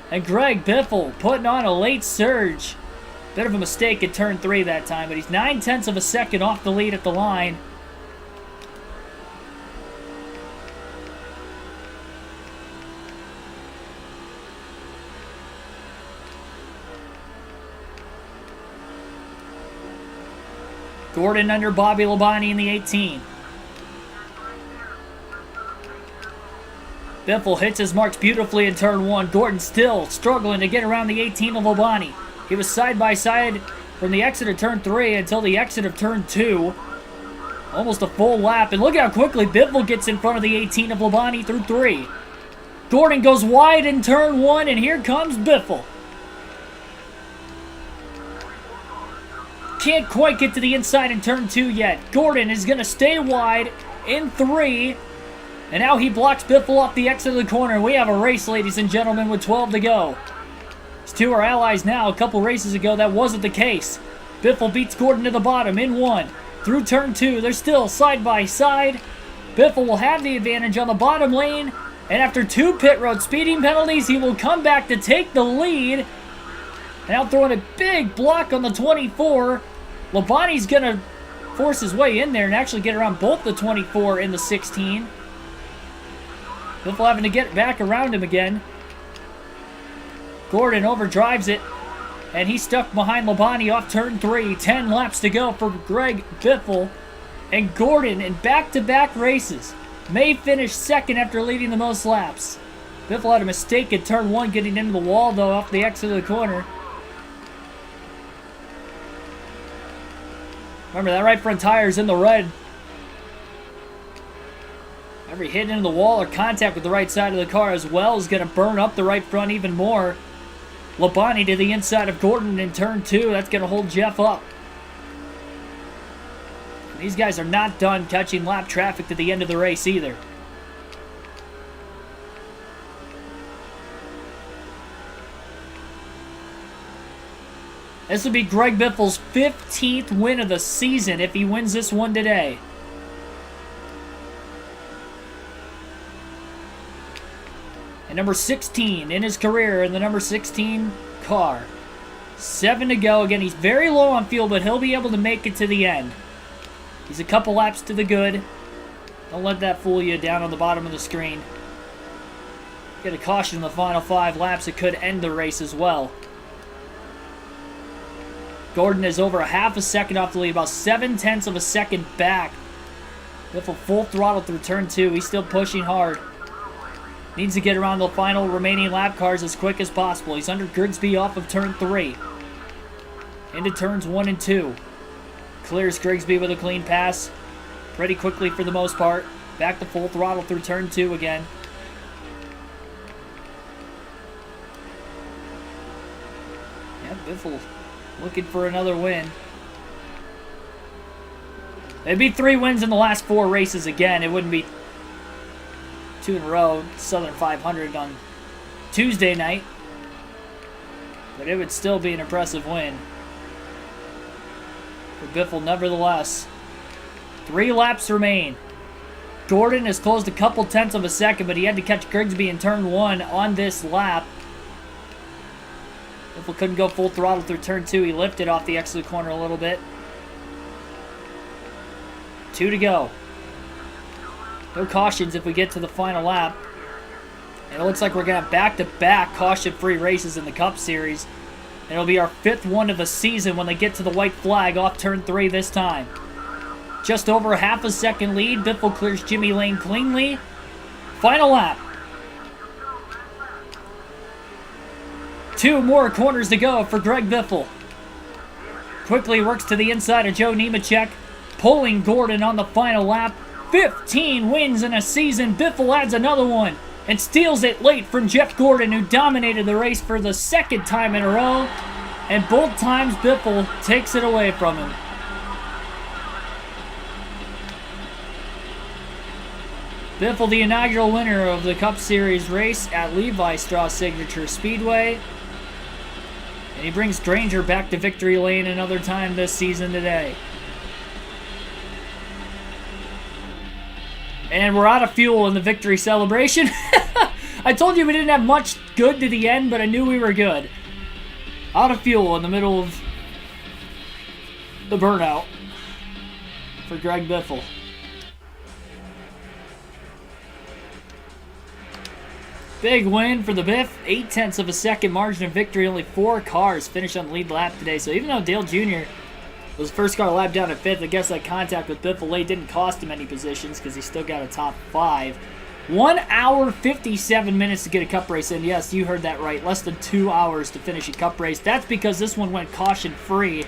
A: And Greg Biffle putting on a late surge. Bit of a mistake at turn 3 that time, but he's 9/10 of a second off the lead at the line. Gordon under Bobby Labonte in the 18. Biffle hits his marks beautifully in turn 1. Gordon still struggling to get around the 18 of Labonte. He was side by side from the exit of turn 3 until the exit of turn 2. Almost a full lap. And look how quickly Biffle gets in front of the 18 of Labonte through 3. Gordon goes wide in turn 1, and here comes Biffle. Can't quite get to the inside in turn 2 yet. Gordon is going to stay wide in 3. And now he blocks Biffle off the exit of the corner. We have a race, ladies and gentlemen, with 12 to go. These two are allies now. A couple races ago, that wasn't the case. Biffle beats Gordon to the bottom in 1. Through turn 2, they're still side by side. Biffle will have the advantage on the bottom lane. And after 2 pit road speeding penalties, he will come back to take the lead. And now throwing a big block on the 24. Labonte's going to force his way in there and actually get around both the 24 and the 16. Biffle having to get back around him again. Gordon overdrives it, and he's stuck behind Labonte off turn 3. 10 laps to go for Greg Biffle. And Gordon, in back-to-back races, may finish second after leading the most laps. Biffle had a mistake at turn 1 getting into the wall, though, off the exit of the corner. Remember, that right front tire is in the red. Every hit into the wall or contact with the right side of the car as well is going to burn up the right front even more. Labonte to the inside of Gordon in turn 2. That's going to hold Jeff up. And these guys are not done catching lap traffic to the end of the race either. This will be Greg Biffle's 15th win of the season if he wins this one today. And number 16 in his career in the number 16 car. 7 to go. Again, he's very low on fuel, but he'll be able to make it to the end. He's a couple laps to the good. Don't let that fool you down on the bottom of the screen. Get a caution in the final 5 laps. It could end the race as well. Gordon is over a half a second off the lead, about 7/10 of a second back. Biffle full throttle through turn 2. He's still pushing hard. Needs to get around the final remaining lap cars as quick as possible. He's under Grigsby off of turn 3. Into turns 1 and 2. Clears Grigsby with a clean pass. Pretty quickly for the most part. Back to full throttle through turn 2 again. Yeah, Biffle looking for another win. It'd be 3 wins in the last 4 races again. It wouldn't be 2 in a row, Southern 500 on Tuesday night. But it would still be an impressive win for Biffle nevertheless. 3 laps remain. Gordon has closed a couple tenths of a second, but he had to catch Grigsby in turn 1 on this lap. Biffle couldn't go full throttle through turn 2. He lifted off the exit corner a little bit. 2 to go. No cautions if we get to the final lap. And it looks like we're going to have back-to-back caution-free races in the Cup Series. And it'll be our 5th one of the season when they get to the white flag off turn 3 this time. Just over a half a second lead. Biffle clears Jimmy Lane cleanly. Final lap. 2 more corners to go for Greg Biffle. Quickly works to the inside of Joe Nemechek. pulling Gordon on the final lap. 15 wins in a season. Biffle adds another one and steals it late from Jeff Gordon, who dominated the race for the second time in a row. And both times Biffle takes it away from him. Biffle, the inaugural winner of the Cup Series race at Levi Strauss Signature Speedway. And he brings Granger back to victory lane another time this season today. And we're out of fuel in the victory celebration. I told you we didn't have much good to the end, but I knew we were good. Out of fuel in the middle of the burnout for Greg Biffle. Big win for the Biff. 0.8 of a second margin of victory. Only 4 cars finished on the lead lap today. So even though Dale Jr. was first car lap down at 5th, I guess that contact with Biffle late didn't cost him any positions because he still got a top 5. 1 hour, 57 minutes to get a Cup race in. Yes, you heard that right. Less than 2 hours to finish a Cup race. That's because this one went caution-free.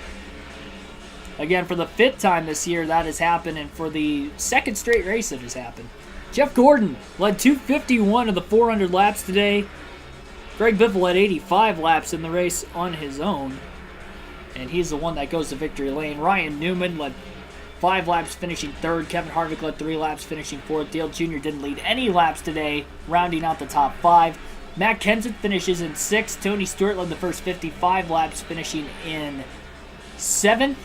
A: Again, for the 5th time this year that has happened, and for the 2nd straight race it has happened. Jeff Gordon led 251 of the 400 laps today. Greg Biffle led 85 laps in the race on his own. And he's the one that goes to victory lane. Ryan Newman led 5 laps, finishing 3rd. Kevin Harvick led 3 laps, finishing 4th. Dale Jr. didn't lead any laps today, rounding out the top 5. Matt Kenseth finishes in 6th. Tony Stewart led the first 55 laps, finishing in 7th.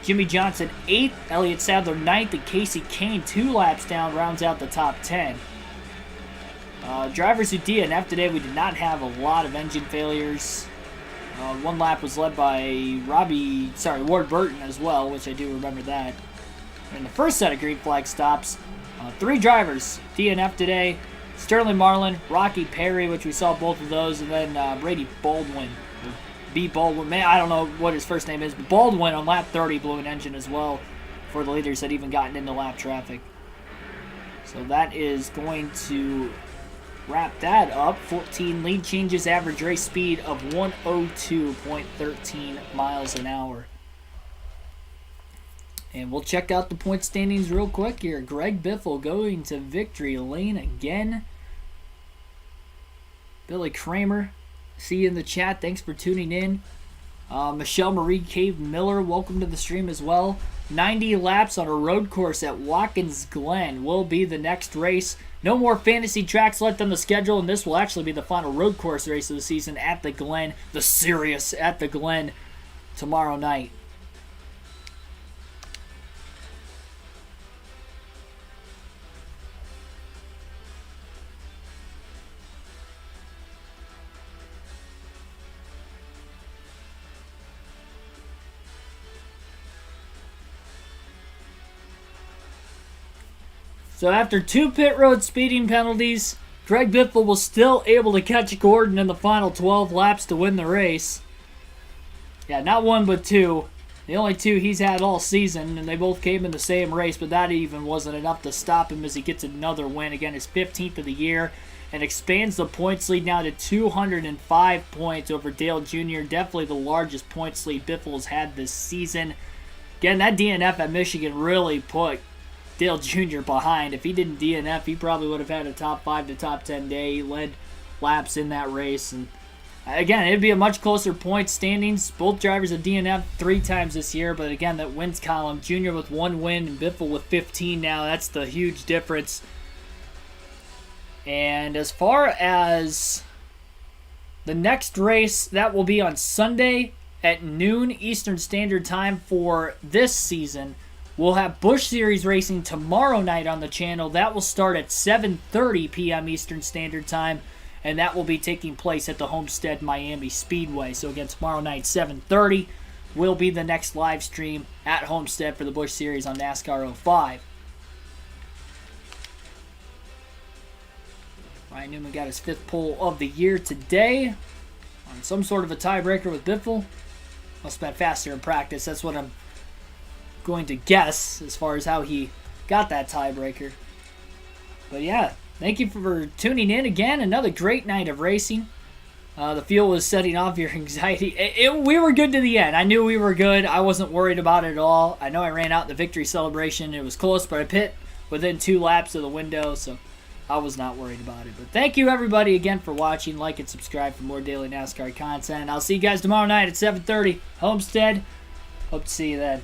A: Jimmy Johnson 8th. Elliott Sadler 9th. And Casey Kane 2 laps down, rounds out the top 10. Drivers who DNF today, we did not have a lot of engine failures. One lap was led by Ward Burton as well, which I do remember that. In the first set of green flag stops, 3 drivers DNF today. Sterling Marlin, Rocky Perry, which we saw both of those, and then Brady Baldwin. B. Baldwin, man, I don't know what his first name is, but Baldwin on lap 30 blew an engine as well for the leaders that even gotten into lap traffic. So that is going to wrap that up. 14 lead changes, average race speed of 102.13 miles an hour. And we'll check out the point standings real quick here. Greg Biffle going to victory lane again. Billy Kramer, see you in the chat. Thanks for tuning in. Michelle Marie Cave Miller, welcome to the stream as well. 90 laps on a road course at Watkins Glen will be the next race. No more fantasy tracks left on the schedule, and this will actually be the final road course race of the season at the Glen, the Sirius at the Glen, tomorrow night. So after 2 pit road speeding penalties, Greg Biffle was still able to catch Gordon in the final 12 laps to win the race. Yeah, not 1 but 2. The only 2 he's had all season, and they both came in the same race, but that even wasn't enough to stop him as he gets another win. Again, his 15th of the year, and expands the points lead now to 205 points over Dale Jr. Definitely the largest points lead Biffle has had this season. Again, that DNF at Michigan really put Dale Jr. behind. If he didn't DNF, he probably would have had a top 5 to top 10 day. He led laps in that race. And again, it'd be a much closer point standings. Both drivers have DNF 3 times this year, but again, that wins column, Jr. with 1 win and Biffle with 15 now. That's the huge difference. And as far as the next race, that will be on Sunday at noon Eastern Standard Time for this season. We'll have Busch Series racing tomorrow night on the channel. That will start at 7:30 p.m. Eastern Standard Time, and that will be taking place at the Homestead Miami Speedway. So again, tomorrow night, 7:30, will be the next live stream at Homestead for the Busch Series on NASCAR 05. Ryan Newman got his 5th pole of the year today on some sort of a tiebreaker with Biffle. Must have been faster in practice. That's what I'm going to guess as far as how he got that tiebreaker. But yeah, thank you for tuning in again. Another great night of racing. The fuel was setting off your anxiety. We were good to the end. I knew we were good. I wasn't worried about it at all. I know I ran out in the victory celebration. It was close, but I pit within 2 laps of the window, so I was not worried about it. But thank you, everybody, again for watching. Like and subscribe for more daily NASCAR content. I'll see you guys tomorrow night at 7:30. Homestead. Hope to see you then.